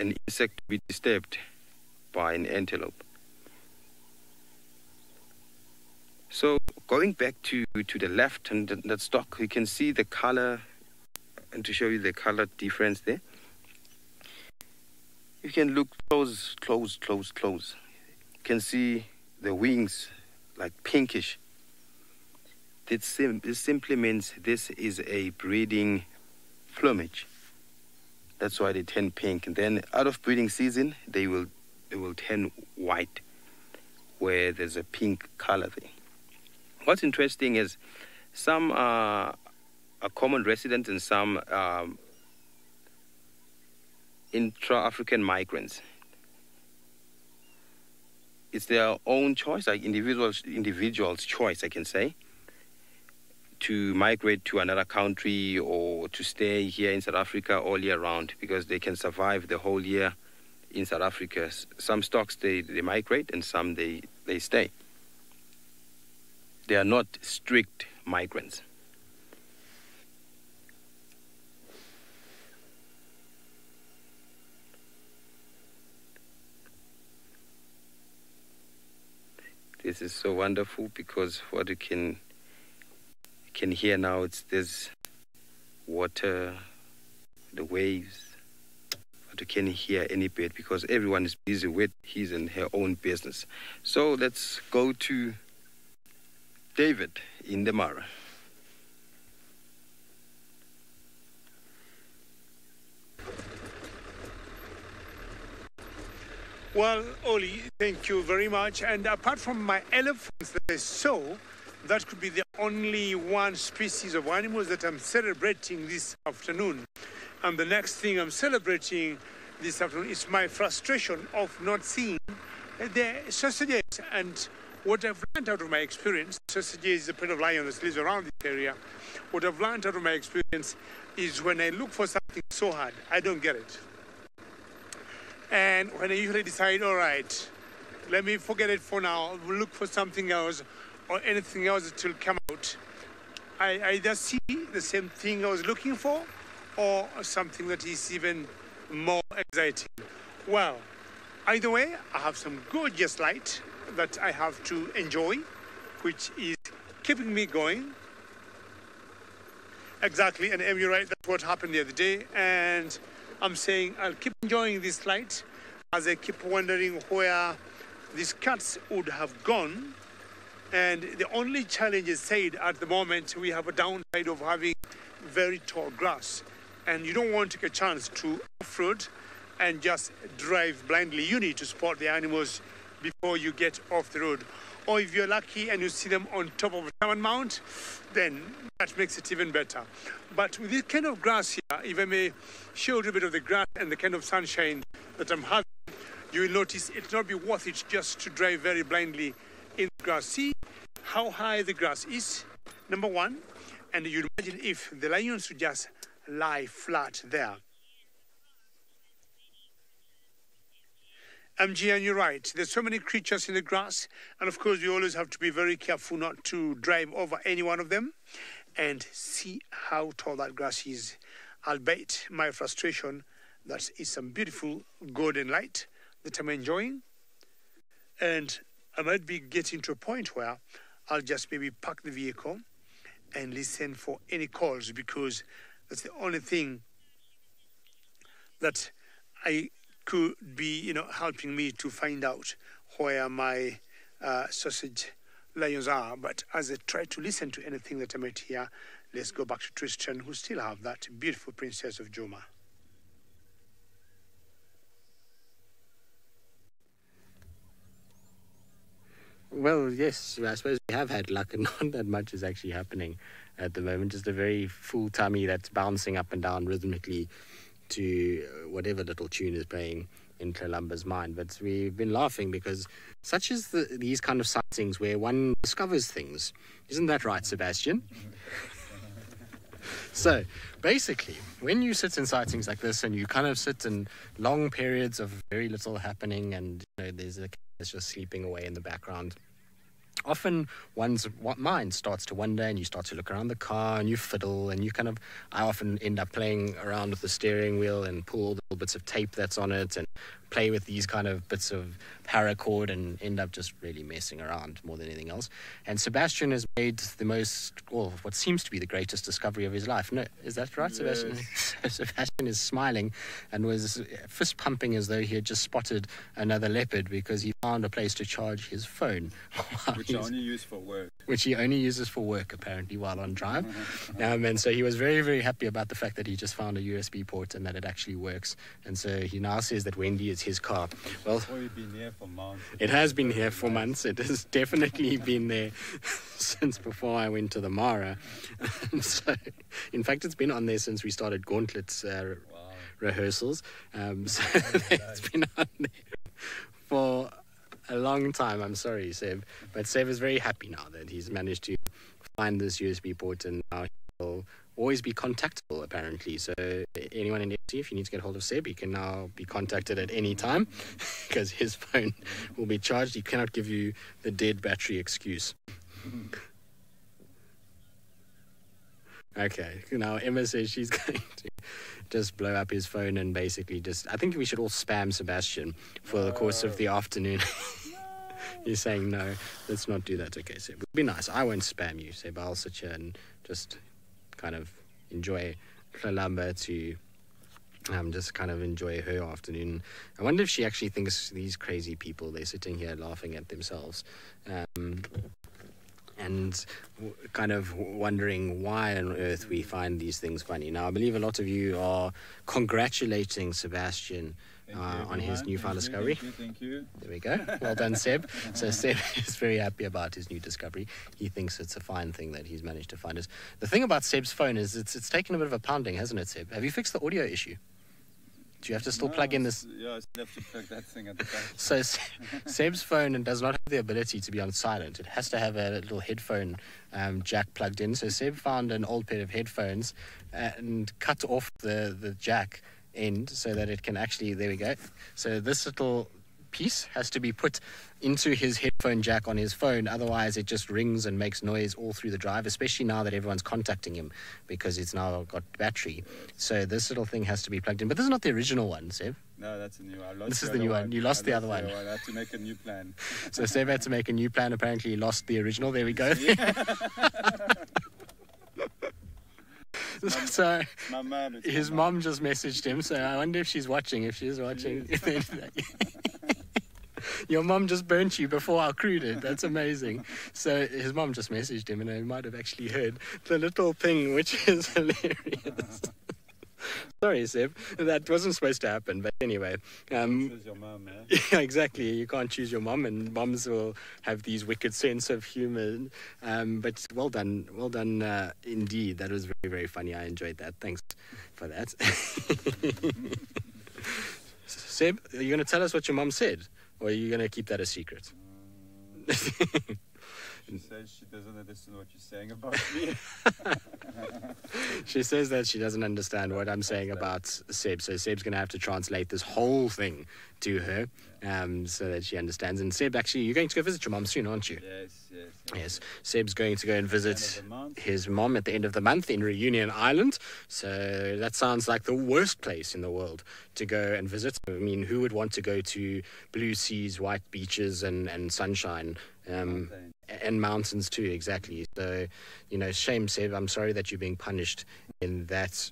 an insect to be disturbed by an antelope. So going back to the left and that stock, you can see the color, and to show you the color difference there, you can look close. You can see the wings like pinkish. This simply means this is a breeding plumage. That's why they turn pink. And then out of breeding season, they will turn white, where there's a pink color there. What's interesting is some are common residents and some intra-African migrants. It's their own choice, like individuals' choice, I can say, to migrate to another country or to stay here in South Africa all year round, because they can survive the whole year in South Africa. Some stocks, they migrate, and some they stay. They are not strict migrants. This is so wonderful because what you can hear now, there's water, the waves. But you can't hear any bird because everyone is busy with his and her own business. So let's go to David in the Mara. Well, Oli, thank you very much. And apart from my elephants that I saw, that could be the only one species of animals that I'm celebrating this afternoon. And the next thing I'm celebrating this afternoon is my frustration of not seeing the sausages. And what I've learned out of my experience, sausages is a pet of lion that lives around this area. What I've learned out of my experience is when I look for something so hard, I don't get it. And when I usually decide, all right, let me forget it for now, we'll look for something else or anything else that will come out, I either see the same thing I was looking for or something that is even more exciting. Well, either way, I have some gorgeous light that I have to enjoy, which is keeping me going. Exactly, and you're right, that's what happened the other day. And I'm saying I'll keep enjoying this light as I keep wondering where these cats would have gone. And the only challenge is said at the moment, we have a downside of having very tall grass. And you don't want to take a chance to off-road and just drive blindly. You need to spot the animals before you get off the road. Or if you're lucky and you see them on top of a Taman Mount, then that makes it even better. But with this kind of grass here, if I may show a little bit of the grass and the kind of sunshine that I'm having, you will notice it'll not be worth it just to drive very blindly in the grass. See how high the grass is, number one, and you imagine if the lions would just lie flat there. MG, and you're right, there's so many creatures in the grass, and of course we always have to be very careful not to drive over any one of them. And see how tall that grass is. Albeit my frustration, that is some beautiful golden light that I'm enjoying. And I might be getting to a point where I'll just maybe park the vehicle and listen for any calls, because that's the only thing that I could be, helping me to find out where my sausage lions are. But as I try to listen to anything that I might hear, let's go back to Tristan, who still have that beautiful princess of Joma. Well, yes, I suppose we have had luck, and not that much is actually happening at the moment. Just a very full tummy that's bouncing up and down rhythmically to whatever little tune is playing in Columba's mind. But we've been laughing because such is these kind of sightings where one discovers things. Isn't that right, Sebastian? So, basically, when you sit in sightings like this and you kind of sit in long periods of very little happening, and there's a cat that's just sleeping away in the background, often one's mind starts to wander, and you start to look around the car and you fiddle, and I often end up playing around with the steering wheel and pull all the little bits of tape that's on it and play with these kind of bits of paracord and end up just really messing around more than anything else. And Sebastian has made the most, well, what seems to be the greatest discovery of his life. No, is that right, Sebastian? Yes. Sebastian is smiling and was fist pumping as though he had just spotted another leopard because he found a place to charge his phone. Which I only use for work. Which he only uses for work, apparently, while on drive. And so he was very, very happy about the fact that he just found a USB port and that it actually works. And so he now says that Wendy is his car. Well, It's already been here for months. it has been here for months. It has definitely been there since before I went to the Mara. So, in fact, it's been on there since we started Gauntlet's rehearsals. So it's been on there for a long time. I'm sorry, Seb. But Seb is very happy now that he's managed to find this USB port, and now he'll always be contactable, apparently. So anyone in FC, if you need to get hold of Seb, he can now be contacted at any time because his phone will be charged. He cannot give you the dead battery excuse. Okay, now Emma says she's going to just blow up his phone and basically I think we should all spam Sebastian for the course of the afternoon. You're saying no, let's not do that. Okay, Seb, it'll be nice. I won't spam you, Seb. I'll sit here and just kind of enjoy Lalamba to just kind of enjoy her afternoon. I wonder if she actually thinks these crazy people, they're sitting here laughing at themselves. And kind of wondering why on earth we find these things funny. Now, I believe a lot of you are congratulating Sebastian on his newfound discovery. Thank you. There we go. Well done, Seb. So Seb is very happy about his new discovery. He thinks it's a fine thing that he's managed to find us. The thing about Seb's phone is it's taken a bit of a pounding, hasn't it, Seb? Have you fixed the audio issue? Do you have to still plug in this? Yeah, I still have to plug that thing at the back. So Seb's phone does not have the ability to be on silent. It has to have a little headphone jack plugged in. So Seb found an old pair of headphones and cut off the jack end so that it can actually, there we go. So this little piece has to be put into his headphone jack on his phone, otherwise it just rings and makes noise all through the drive, especially now that everyone's contacting him because it's now got battery. So this little thing has to be plugged in, but this is not the original one, Seb. No, that's a new one. This is the new one. You lost the other one. I have to make a new plan. So Seb had to make a new plan. Apparently he lost the original. There we go. So My mom, his mom just messaged him, so I wonder if she's watching. If she's watching, your mom just burnt you before our crew did. That's amazing. So his mom just messaged him, and he might have actually heard the little thing, which is hilarious. Sorry, Seb, that wasn't supposed to happen, but anyway. This is your mom, man. Yeah, exactly. You can't choose your mom, and moms will have these wicked sense of humor. But well done indeed. That was very, very funny. I enjoyed that. Thanks for that. Seb, are you going to tell us what your mom said, or are you going to keep that a secret? She says she doesn't understand what you're saying about me. She says that she doesn't understand what I'm saying about Seb, so Seb's going to have to translate this whole thing to her so that she understands. And Seb, actually, you're going to go visit your mom soon, aren't you? Yes. Seb's going to go and visit his mom at the end of the month in Reunion Island. So that sounds like the worst place in the world to go and visit. I mean, who would want to go to blue seas, white beaches, and sunshine? And mountains too, exactly. So, shame, Seb. I'm sorry that you're being punished in that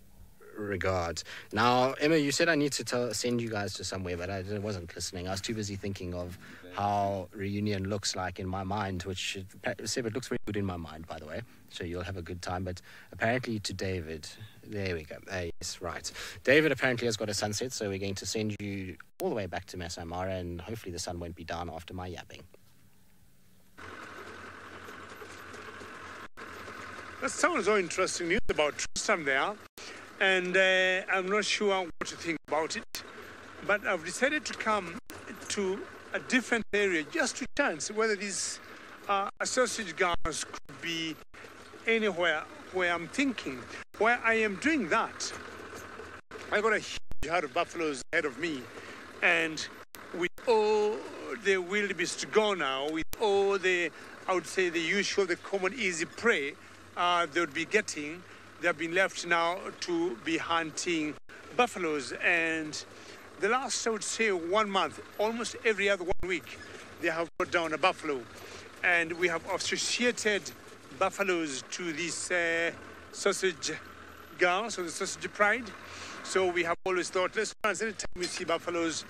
regard. Now, Emma, you said I need to send you guys to somewhere, but I wasn't listening. I was too busy thinking of how Reunion looks like in my mind, which, Seb, it looks very good in my mind, by the way. So you'll have a good time. But apparently to David, there we go. Yes, right. David apparently has got a sunset, so we're going to send you all the way back to Masai Mara, and hopefully the sun won't be down after my yapping. That sounds so interesting news about Tristan there, and I'm not sure what to think about it, but I've decided to come to a different area just to chance whether these sausage guards could be anywhere where I'm thinking. While I am doing that, I got a huge herd of buffaloes ahead of me, and with all the wildebeest go now with all the, I would say, the usual, the common easy prey they would be getting. They have been left now to be hunting buffaloes. And the last, I would say, 1 month, almost every other 1 week, they have brought down a buffalo. And we have associated buffaloes to this sausage girls, or the sausage pride. So we have always thought, let's try, anytime we see buffaloes,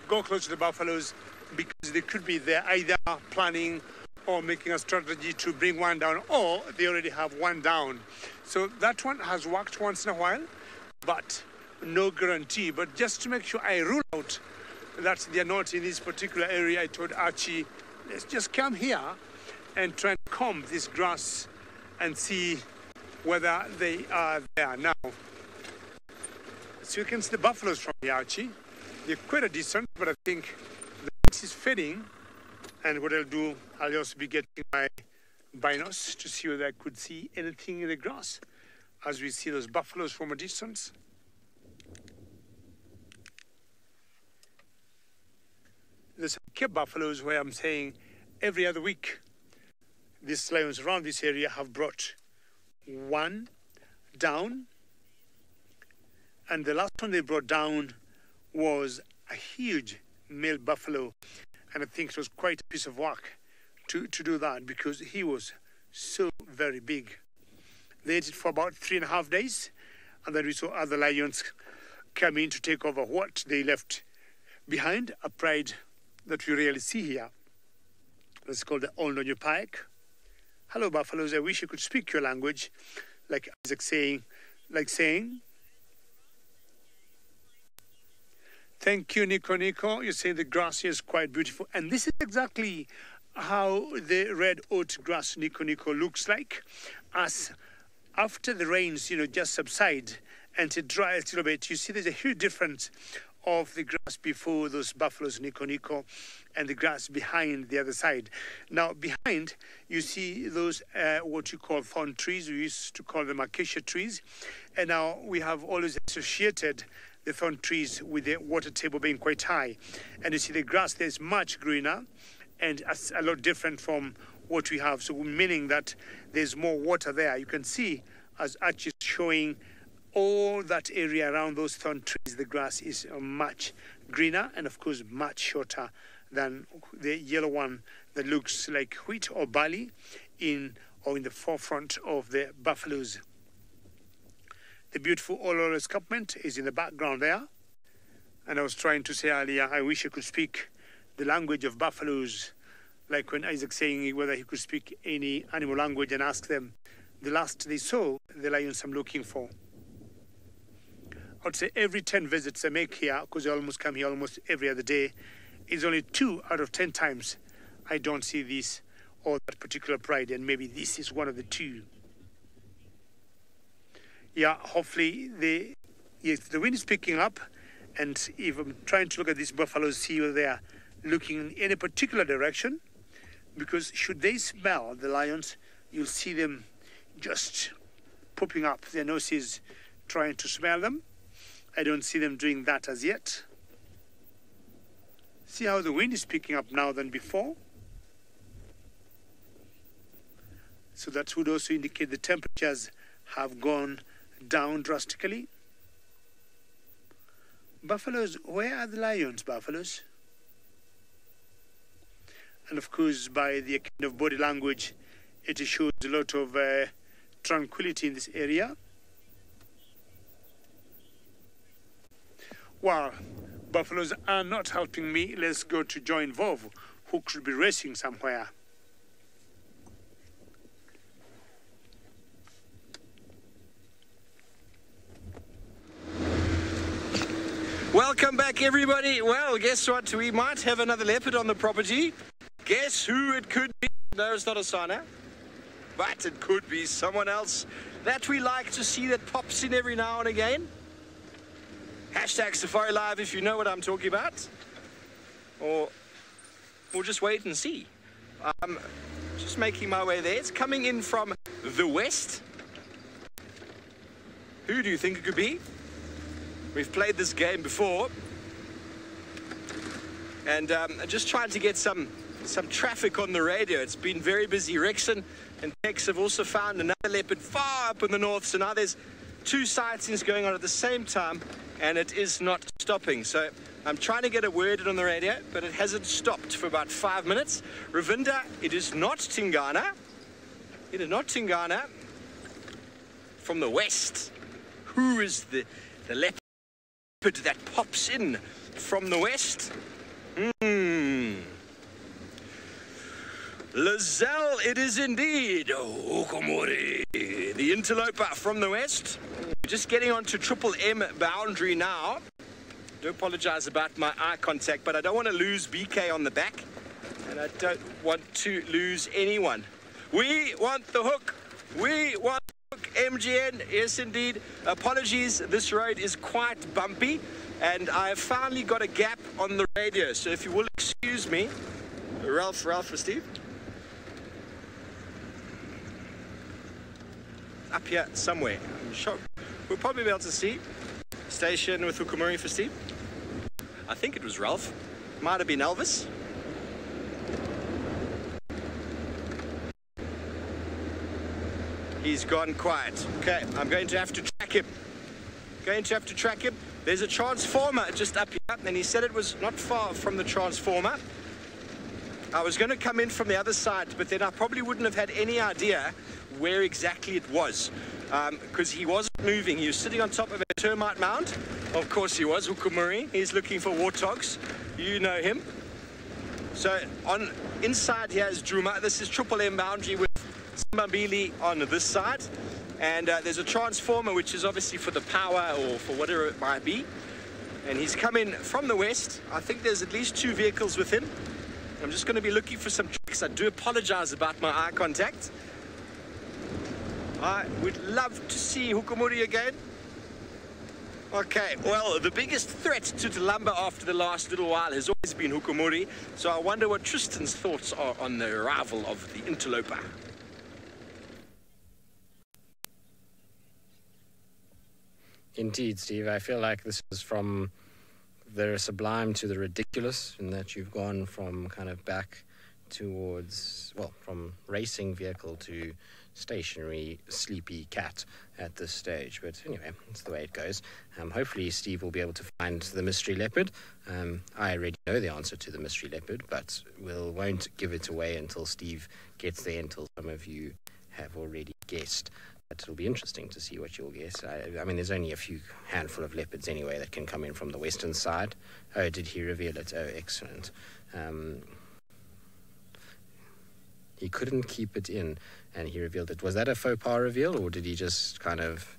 go close to the buffaloes, because they could be there either planning or making a strategy to bring one down, or they already have one down. So that one has worked once in a while, but no guarantee. But just to make sure I rule out that they are not in this particular area, I told Archie, let's just come here and try and comb this grass and see whether they are there now. So you can see the buffaloes from here, Archie. They're quite a distance, but I think the heat is fading. And what I'll do, I'll also be getting my binos to see whether I could see anything in the grass as we see those buffaloes from a distance. There's some Cape buffaloes where I'm saying every other week these lions around this area have brought one down. And the last one they brought down was a huge male buffalo. And I think it was quite a piece of work to do that, because he was so very big. They ate it for about 3.5 days. And then we saw other lions come in to take over what they left behind, a pride that we rarely see here. It's called the Old New Pike. Hello, buffaloes. I wish you could speak your language, like Isaac saying, thank you, Niconico. You say the grass here is quite beautiful. And this is exactly how the red oat grass Niconico looks like. As after the rains, just subside and it dries a little bit, you see there's a huge difference of the grass before those buffaloes Niconico and the grass behind the other side. Now, behind, you see those what you call thorn trees. We used to call them acacia trees. And now we have always associated the thorn trees with the water table being quite high. And you see the grass there is much greener and a lot different from what we have. So meaning that there's more water there. You can see, as Archie is showing, all that area around those thorn trees, the grass is much greener and of course much shorter than the yellow one that looks like wheat or barley in the forefront of the buffaloes. The beautiful Ololo escarpment is in the background there. And I was trying to say earlier, I wish I could speak the language of buffaloes, like when Isaac saying whether he could speak any animal language and ask them the last they saw the lions I'm looking for. I would say every 10 visits I make here, because I almost come here almost every other day, is only 2 out of 10 times I don't see this or that particular pride, and maybe this is one of the 2. Yeah, hopefully the wind is picking up, and if I'm trying to look at these buffaloes, see whether they are looking in any particular direction, because should they smell the lions, you'll see them just popping up their noses trying to smell them. I don't see them doing that as yet. See how the wind is picking up now than before. So that would also indicate the temperatures have gone down drastically. Buffaloes, where are the lions, buffaloes? And of course, by the kind of body language, it shows a lot of tranquility in this area. Well, buffaloes are not helping me. Let's go to join Vov, who should be racing somewhere. Welcome back, everybody. Well, guess what? We might have another leopard on the property. Guess who it could be? No, it's not a Sana, but it could be someone else that we like to see that pops in every now and again. Hashtag SafariLive if you know what I'm talking about. Or we'll just wait and see. Just making my way there. It's coming in from the west. Who do you think it could be? We've played this game before. and just trying to get some traffic on the radio. It's been very busy. Rexon and Tex have also found another leopard far up in the north, so now there's 2 sightings going on at the same time, and it is not stopping. So I'm trying to get a word in on the radio, but it hasn't stopped for about 5 minutes. Ravinda, it is not Tingana. It is not Tingana. From the west, who is the leopard that pops in from the west? Lizelle, it is indeed Hukumuri, the interloper from the west. Just getting onto Triple M boundary now. Do apologize about my eye contact, but I don't want to lose BK on the back, and I don't want to lose anyone. We want the hook. We want the hook. MGN, yes indeed. Apologies, this road is quite bumpy, and I've finally got a gap on the radio, so if you will excuse me. Ralph for Steve. Up here somewhere. I'm sure we'll probably be able to see. Station with Hukumuri for Steve. I think it was Ralph. Might have been Elvis. He's gone quiet. Okay, I'm going to have to track him. There's a transformer just up here, and he said it was not far from the transformer. I was going to come in from the other side, but then I probably wouldn't have had any idea where exactly it was, because he wasn't moving. He was sitting on top of a termite mound. Of course he was, Hukumuri. He's looking for warthogs. You know him. So on inside here is Druma. This is Triple M boundary with Simbambili on this side. And there's a transformer, which is obviously for the power or for whatever it might be. And he's coming from the west. I think there's at least 2 vehicles with him. I'm just going to be looking for some tracks. I do apologize about my eye contact. I would love to see Hukumuri again. Okay, well, the biggest threat to Tulamba after the last little while has always been Hukumuri. So I wonder what Tristan's thoughts are on the arrival of the interloper. Indeed, Steve. I feel like this is from the sublime to the ridiculous, in that you've gone from kind of back towards, well, from racing vehicle to stationary sleepy cat at this stage. But anyway, that's the way it goes. Hopefully Steve will be able to find the mystery leopard. I already know the answer to the mystery leopard, but won't give it away until Steve gets there, until some of you have already guessed. But it'll be interesting to see what you'll guess. I mean, there's only a handful of leopards anyway that can come in from the western side. Oh, did he reveal it? Oh, excellent. He couldn't keep it in, and he revealed it. Was that a faux pas reveal, or did he just kind of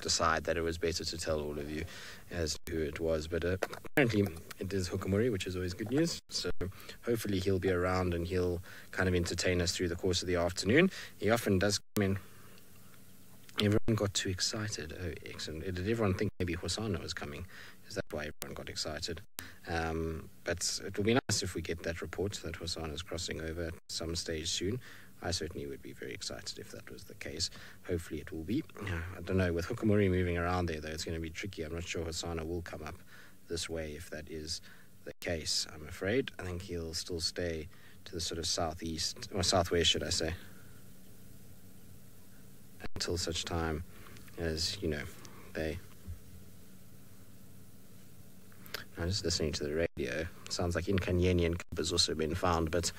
decide that it was better to tell all of you as to who it was? But apparently it is Hukumuri, which is always good news. So hopefully he'll be around and he'll kind of entertain us through the course of the afternoon. He often does come in. Everyone got too excited. Oh, excellent. Did everyone think maybe Hosanna was coming? Is that why everyone got excited? But it will be nice if we get that report that Hosanna is crossing over at some stage soon. I certainly would be very excited if that was the case. Hopefully it will be. I don't know, with Hukumuri moving around there, though, it's going to be tricky. I'm not sure Hosanna will come up this way if that is the case, I'm afraid. I think he'll still stay to the sort of southeast, or southwest, should I say, until such time as, they... I'm just listening to the radio. Sounds like Incanyenyan cub has also been found, but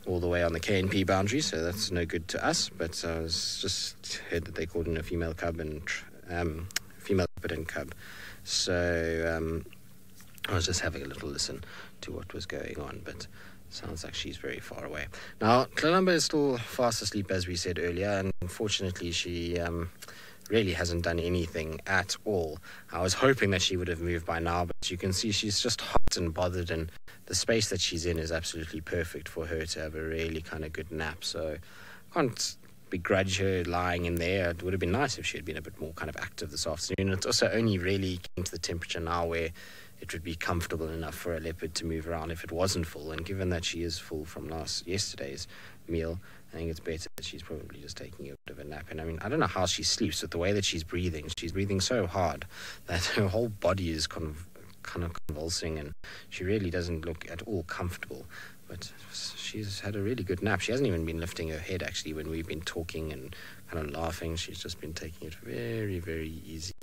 all the way on the KNP boundary, so that's no good to us. But I was just heard that they called in a female cub and female leopard and cub. So I was just having a little listen to what was going on, but sounds like she's very far away. Now, Tlalamba is still fast asleep, as we said earlier, and unfortunately she really hasn't done anything at all. I was hoping that she would have moved by now, but you can see she's just hot and bothered, and the space that she's in is absolutely perfect for her to have a really kind of good nap. So I can't begrudge her lying in there. It would have been nice if she had been a bit more kind of active this afternoon. It's also only really getting to the temperature now where it would be comfortable enough for a leopard to move around if it wasn't full. And given that she is full from yesterday's meal, I think it's better that she's probably just taking a bit of a nap. And I mean, I don't know how she sleeps, but the way that she's breathing so hard that her whole body is kind of kind of convulsing, and she really doesn't look at all comfortable. But she's had a really good nap. She hasn't even been lifting her head, actually, when we've been talking and kind of laughing. She's just been taking it very, very easy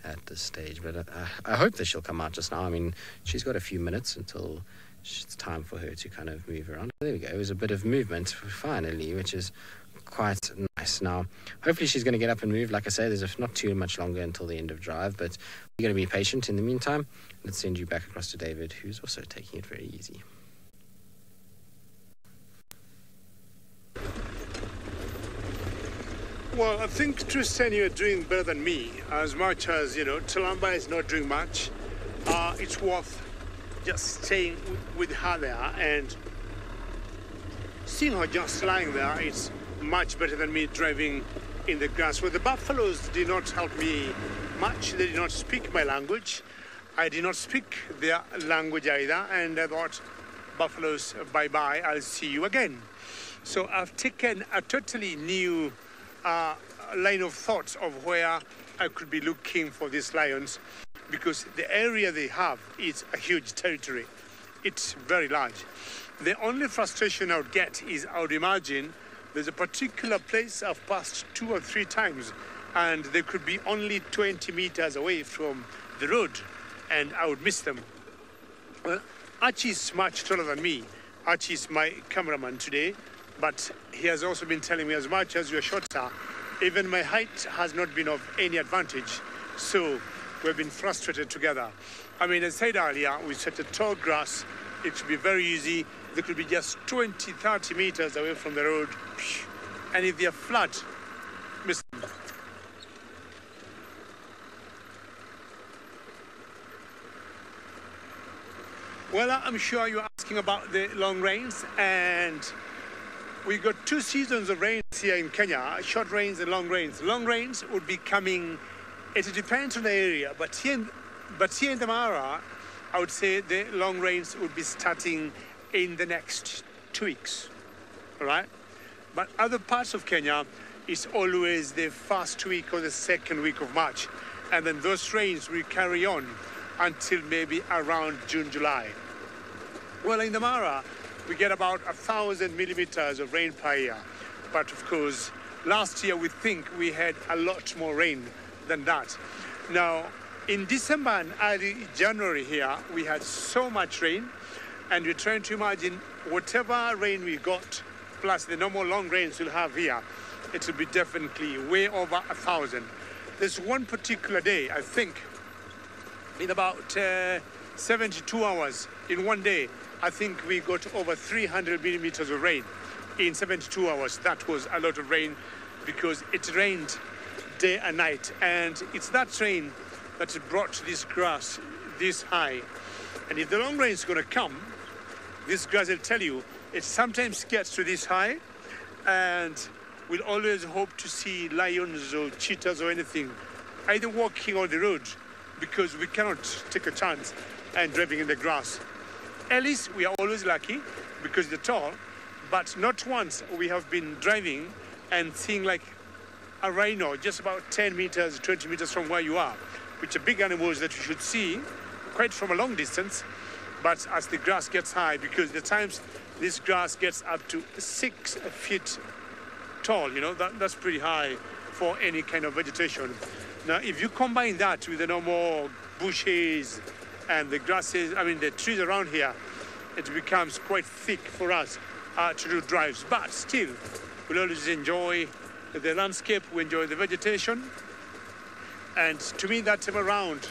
at this stage. But I hope that she'll come out just now. I mean, she's got a few minutes until it's time for her to kind of move around. There we go. There's a bit of movement finally, which is quite nice. Now, hopefully she's going to get up and move. Like I say, there's not too much longer until the end of drive, but we're going to be patient in the meantime. Let's send you back across to David, who's also taking it very easy. Well, I think, Tristan, you're doing better than me. As much as, Talamba is not doing much, it's worth just staying with her there and seeing her just lying there. It's much better than me driving in the grass. Well, the buffaloes did not help me much. They did not speak my language. I did not speak their language either. And I thought, buffaloes, bye-bye, I'll see you again. So I've taken a totally new line of thoughts of where I could be looking for these lions, because the area they have is a huge territory. It's very large. The only frustration I would get is I would imagine there's a particular place I've passed 2 or 3 times and they could be only 20 meters away from the road and I would miss them. Well, Archie is much taller than me. Archie is my cameraman today, but he has also been telling me, as much as you're shorter, even my height has not been of any advantage. So we've been frustrated together. I mean, as I said earlier, we set a tall grass. It should be very easy. They could be just 20, 30 meters away from the road. And if they're flat, miss them. Well, I'm sure you're asking about the long rains, and we got 2 seasons of rains here in Kenya, short rains and long rains. Long rains would be coming, it depends on the area, but here in the Mara, I would say the long rains would be starting in the next 2 weeks, all right? But other parts of Kenya, it's always the first week or the second week of March, and then those rains will carry on until maybe around June, July. Well, in the Mara, we get about 1,000 millimeters of rain per year. But of course, last year we think we had a lot more rain than that. Now, in December and early January here, we had so much rain, and we're trying to imagine whatever rain we got, plus the normal long rains we'll have here, it will be definitely way over 1,000. There's one particular day, I think, in about 72 hours, in one day, I think we got over 300 millimeters of rain in 72 hours. That was a lot of rain because it rained day and night. And it's that rain that brought this grass this high. And if the long rain is going to come, this grass, I'll tell you, it sometimes gets to this high. And we'll always hope to see lions or cheetahs or anything either walking on the road because we cannot take a chance and driving in the grass. Ellis, we are always lucky because they're tall, but not once we have been driving and seeing like a rhino just about 10 meters, 20 meters from where you are, which are big animals that you should see quite from a long distance. But as the grass gets high, because the times this grass gets up to 6 feet tall, that's pretty high for any kind of vegetation. Now, if you combine that with the normal bushes and the grasses, the trees around here, it becomes quite thick for us to do drives. But still, we'll always enjoy the landscape, we enjoy the vegetation. And to me, that time around,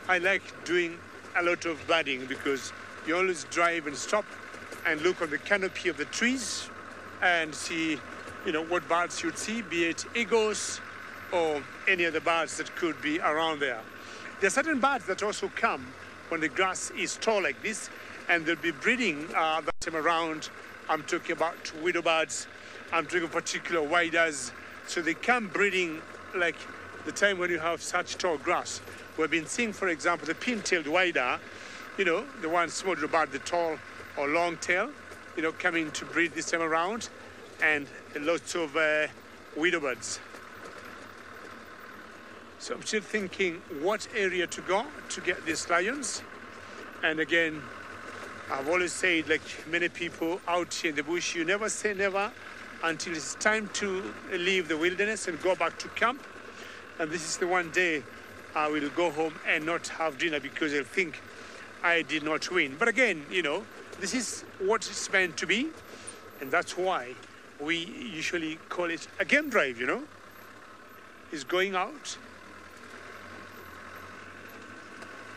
I like doing a lot of birding because you always drive and stop and look on the canopy of the trees and see, what birds you'd see, be it eagles or any other birds that could be around there. There are certain birds that also come when the grass is tall like this, and they'll be breeding that time around. I'm talking about widow birds, I'm talking particular widers. So they come breeding like the time when you have such tall grass. We've been seeing, for example, the pin-tailed wider, the one small bird, the tall or long tail, coming to breed this time around, and lots of widow birds. So I'm still thinking what area to go to get these lions. And again, I've always said, like many people out in the bush, you never say never until it's time to leave the wilderness and go back to camp. And this is the one day I will go home and not have dinner because they'll think I did not win. But again, you know, this is what it's meant to be. And that's why we usually call it a game drive, you know. It's going out.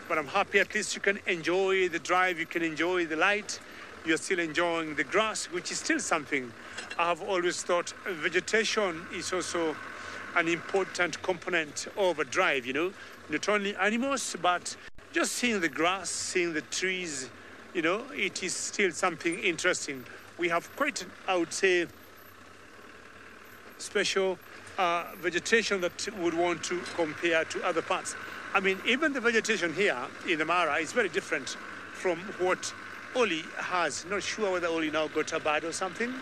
But I'm happy at least you can enjoy the drive, you can enjoy the light. You're still enjoying the grass, which is still something I have always thought vegetation is also an important component of a drive, you know. Not only animals, but just seeing the grass, seeing the trees, you know, it is still something interesting. We have quite, I would say, special vegetation that would want to compare to other parts. I mean, even the vegetation here in the Mara is very different from what Oli has. Not sure whether Oli now got a bird or something.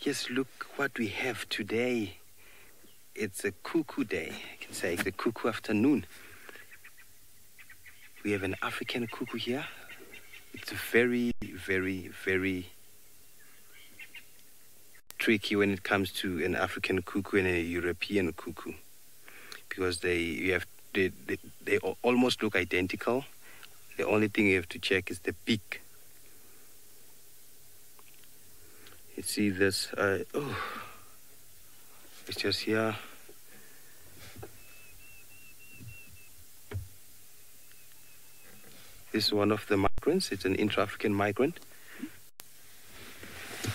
Yes, look what we have today. It's a cuckoo day. I can say it's a cuckoo afternoon. We have an African cuckoo here. It's very, very, very tricky when it comes to an African cuckoo and a European cuckoo, because they almost look identical. The only thing you have to check is the beak. You see this? It's just here. This is one of the migrants. It's an intra-African migrant.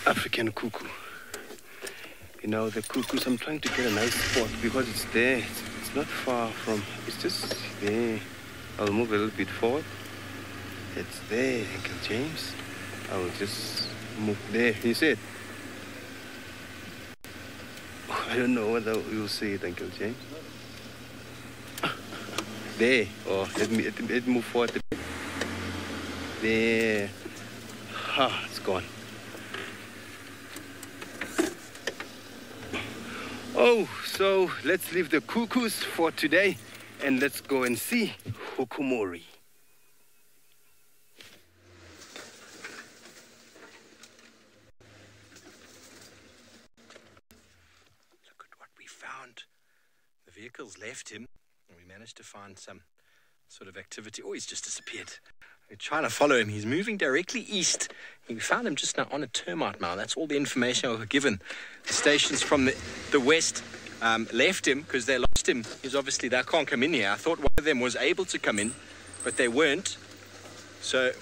African cuckoo. You know, the cuckoos, I'm trying to get a nice spot because it's there. It's not far from, it's just there. I'll move a little bit forward. It's there, Uncle James. I will just move there. You see it? I don't know whether you'll see it, Uncle James. There. Oh, let me move forward a bit. There. Ha, it's gone. Oh, so let's leave the cuckoos for today and let's go and see Hukumori. Look at what we found. The vehicle's left him and we managed to find some sort of activity. Oh, he's just disappeared. We're trying to follow him. He's moving directly east. We found him just now on a termite mound. That's all the information I was given. The stations from the west left him because they lost him. He's obviously, they can't come in here. I thought one of them was able to come in, but they weren't. So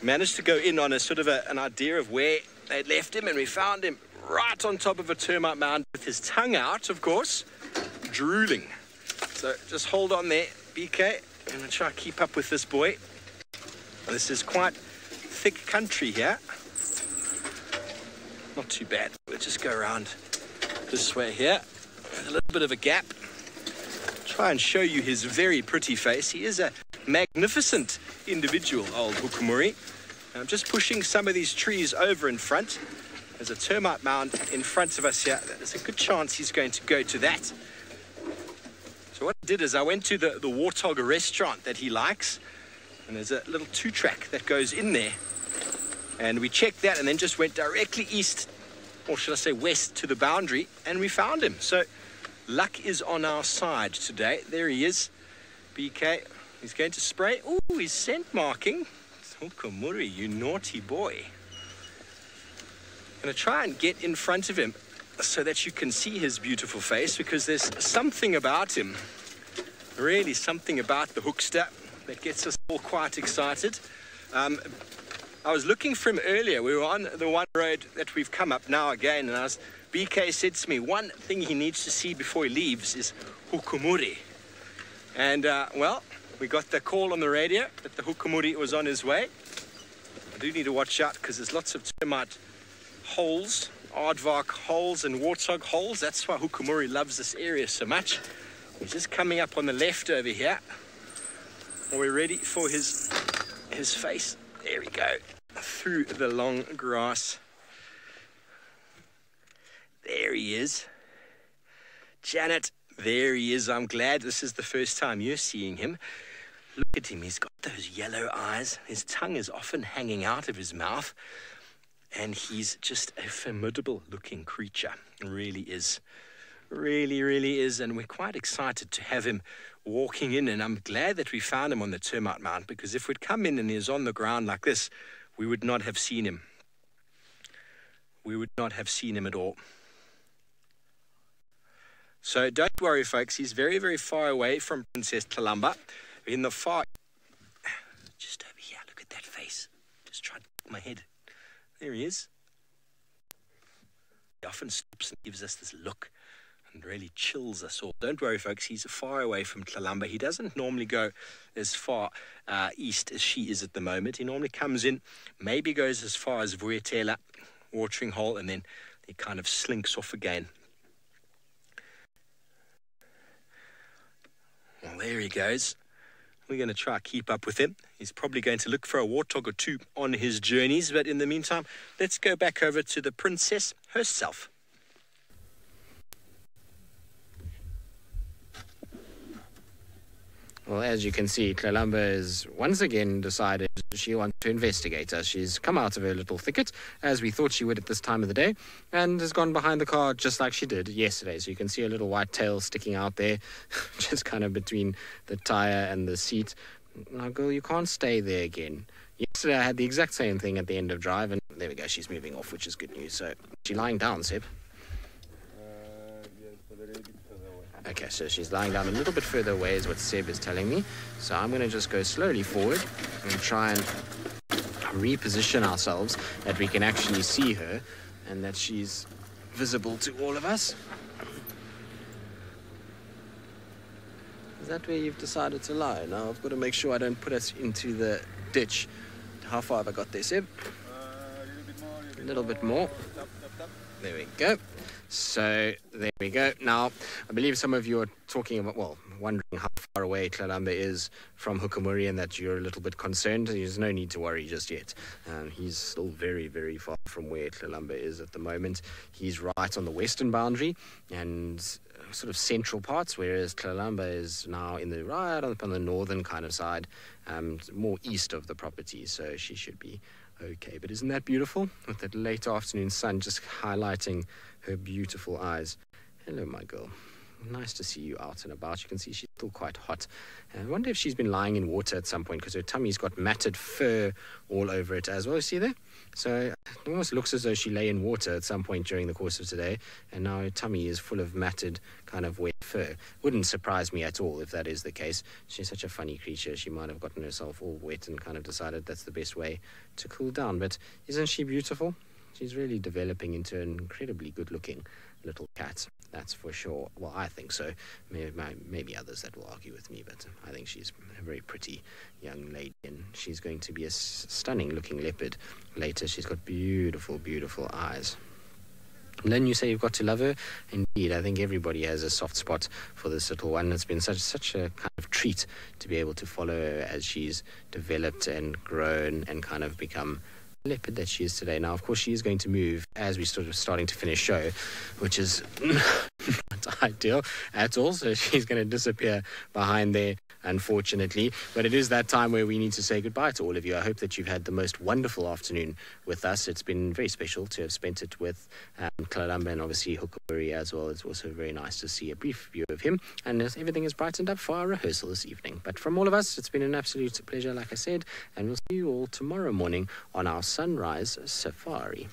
managed to go in on a sort of an idea of where they'd left him, and we found him right on top of a termite mound with his tongue out, of course, drooling. So just hold on there, BK. I'm going to try to keep up with this boy. This is quite thick country here. Not too bad. We'll just go around this way here. There's a little bit of a gap. Try and show you his very pretty face. He is a magnificent individual, old Hukumuri. I'm just pushing some of these trees over in front. There's a termite mound in front of us here. There's a good chance he's going to go to that. So what I did is I went to the Warthog restaurant that he likes. And there's a little 2-track that goes in there. And we checked that and then just went directly east, or should I say west, to the boundary, and we found him. So luck is on our side today. There he is, BK. He's going to spray. Oh, he's scent marking. Hukumuri, you naughty boy. I'm going to try and get in front of him so that you can see his beautiful face, because there's something about him, really something about the hookster that gets us all quite excited. I was looking for him earlier. We were on the one road that we've come up now again, and BK said to me, one thing he needs to see before he leaves is Hukumuri. And, well, we got the call on the radio that the Hukumuri was on his way. I do need to watch out because there's lots of termite holes, aardvark holes and warthog holes. That's why Hukumuri loves this area so much. He's just coming up on the left over here. Are we ready for his face? There we go. Through the long grass. There he is. Janet, there he is. I'm glad this is the first time you're seeing him. Look at him. He's got those yellow eyes. His tongue is often hanging out of his mouth. And he's just a formidable looking creature. Really is. Really, really is. And we're quite excited to have him walking in. And I'm glad that we found him on the termite mound, because if we'd come in and he was on the ground like this, we would not have seen him. We would not have seen him at all. So don't worry, folks. He's very, very far away from Princess Tlalamba. In the far... Just over here. Look at that face. Just try to duck my head. There he is. He often stops and gives us this look and really chills us all. Don't worry, folks. He's far away from Tlalamba. He doesn't normally go as far east as she is at the moment. He normally comes in, maybe goes as far as Vuetela, watering hole, and then he kind of slinks off again. Well, there he goes. We're going to try to keep up with him. He's probably going to look for a warthog or two on his journeys. But in the meantime, let's go back over to the princess herself. Well, as you can see, Tlalamba has once again decided she wants to investigate us. She's come out of her little thicket, as we thought she would at this time of the day, and has gone behind the car just like she did yesterday. So you can see a little white tail sticking out there, just kind of between the tyre and the seat. Now, girl, you can't stay there again. Yesterday I had the exact same thing at the end of drive, and there we go, she's moving off, which is good news. So, she's lying down, Seb? Yes, but a little bit further away. Okay, so she's lying down a little bit further away is what Seb is telling me. So I'm going to just go slowly forward and try and reposition ourselves that we can actually see her and that she's visible to all of us. Is that where you've decided to lie? Now I've got to make sure I don't put us into the ditch. How far have I got there, Seb? A little bit more. Tap, tap, tap. There we go. So there we go. Now, I believe some of you are talking about, well, wondering how far away Tlalamba is from Hukumuri and that you're a little bit concerned. There's no need to worry just yet. He's still very, very far from where Tlalamba is at the moment. He's right on the western boundary and sort of central parts, whereas Tlalamba is now in the right on the northern kind of side, more east of the property. So she should be okay. But isn't that beautiful? With that late afternoon sun just highlighting her beautiful eyes. Hello, my girl. Nice to see you out and about. You can see she's still quite hot. I wonder if she's been lying in water at some point, because her tummy's got matted fur all over it as well. You see there? So it almost looks as though she lay in water at some point during the course of today, and now her tummy is full of matted, kind of wet fur. Wouldn't surprise me at all if that is the case. She's such a funny creature. She might have gotten herself all wet and kind of decided that's the best way to cool down. But isn't she beautiful? She's really developing into an incredibly good-looking little cat, that's for sure. Well, I think so. Maybe others that will argue with me, but I think she's a very pretty young lady, and she's going to be a stunning-looking leopard later. She's got beautiful, beautiful eyes. And then you say you've got to love her. Indeed, I think everybody has a soft spot for this little one. It's been such a kind of treat to be able to follow her as she's developed and grown and kind of become leopard that she is today. Now, of course, she is going to move as we sort of starting to finish show, which is not ideal at all. So she's going to disappear behind there, unfortunately. But it is that time where we need to say goodbye to all of you. I hope that you've had the most wonderful afternoon with us. It's been very special to have spent it with Tlalamba and obviously Hukumuri as well. It's also very nice to see a brief view of him. And everything is brightened up for our rehearsal this evening. But from all of us, it's been an absolute pleasure, like I said. And we'll see you all tomorrow morning on our Sunrise Safari.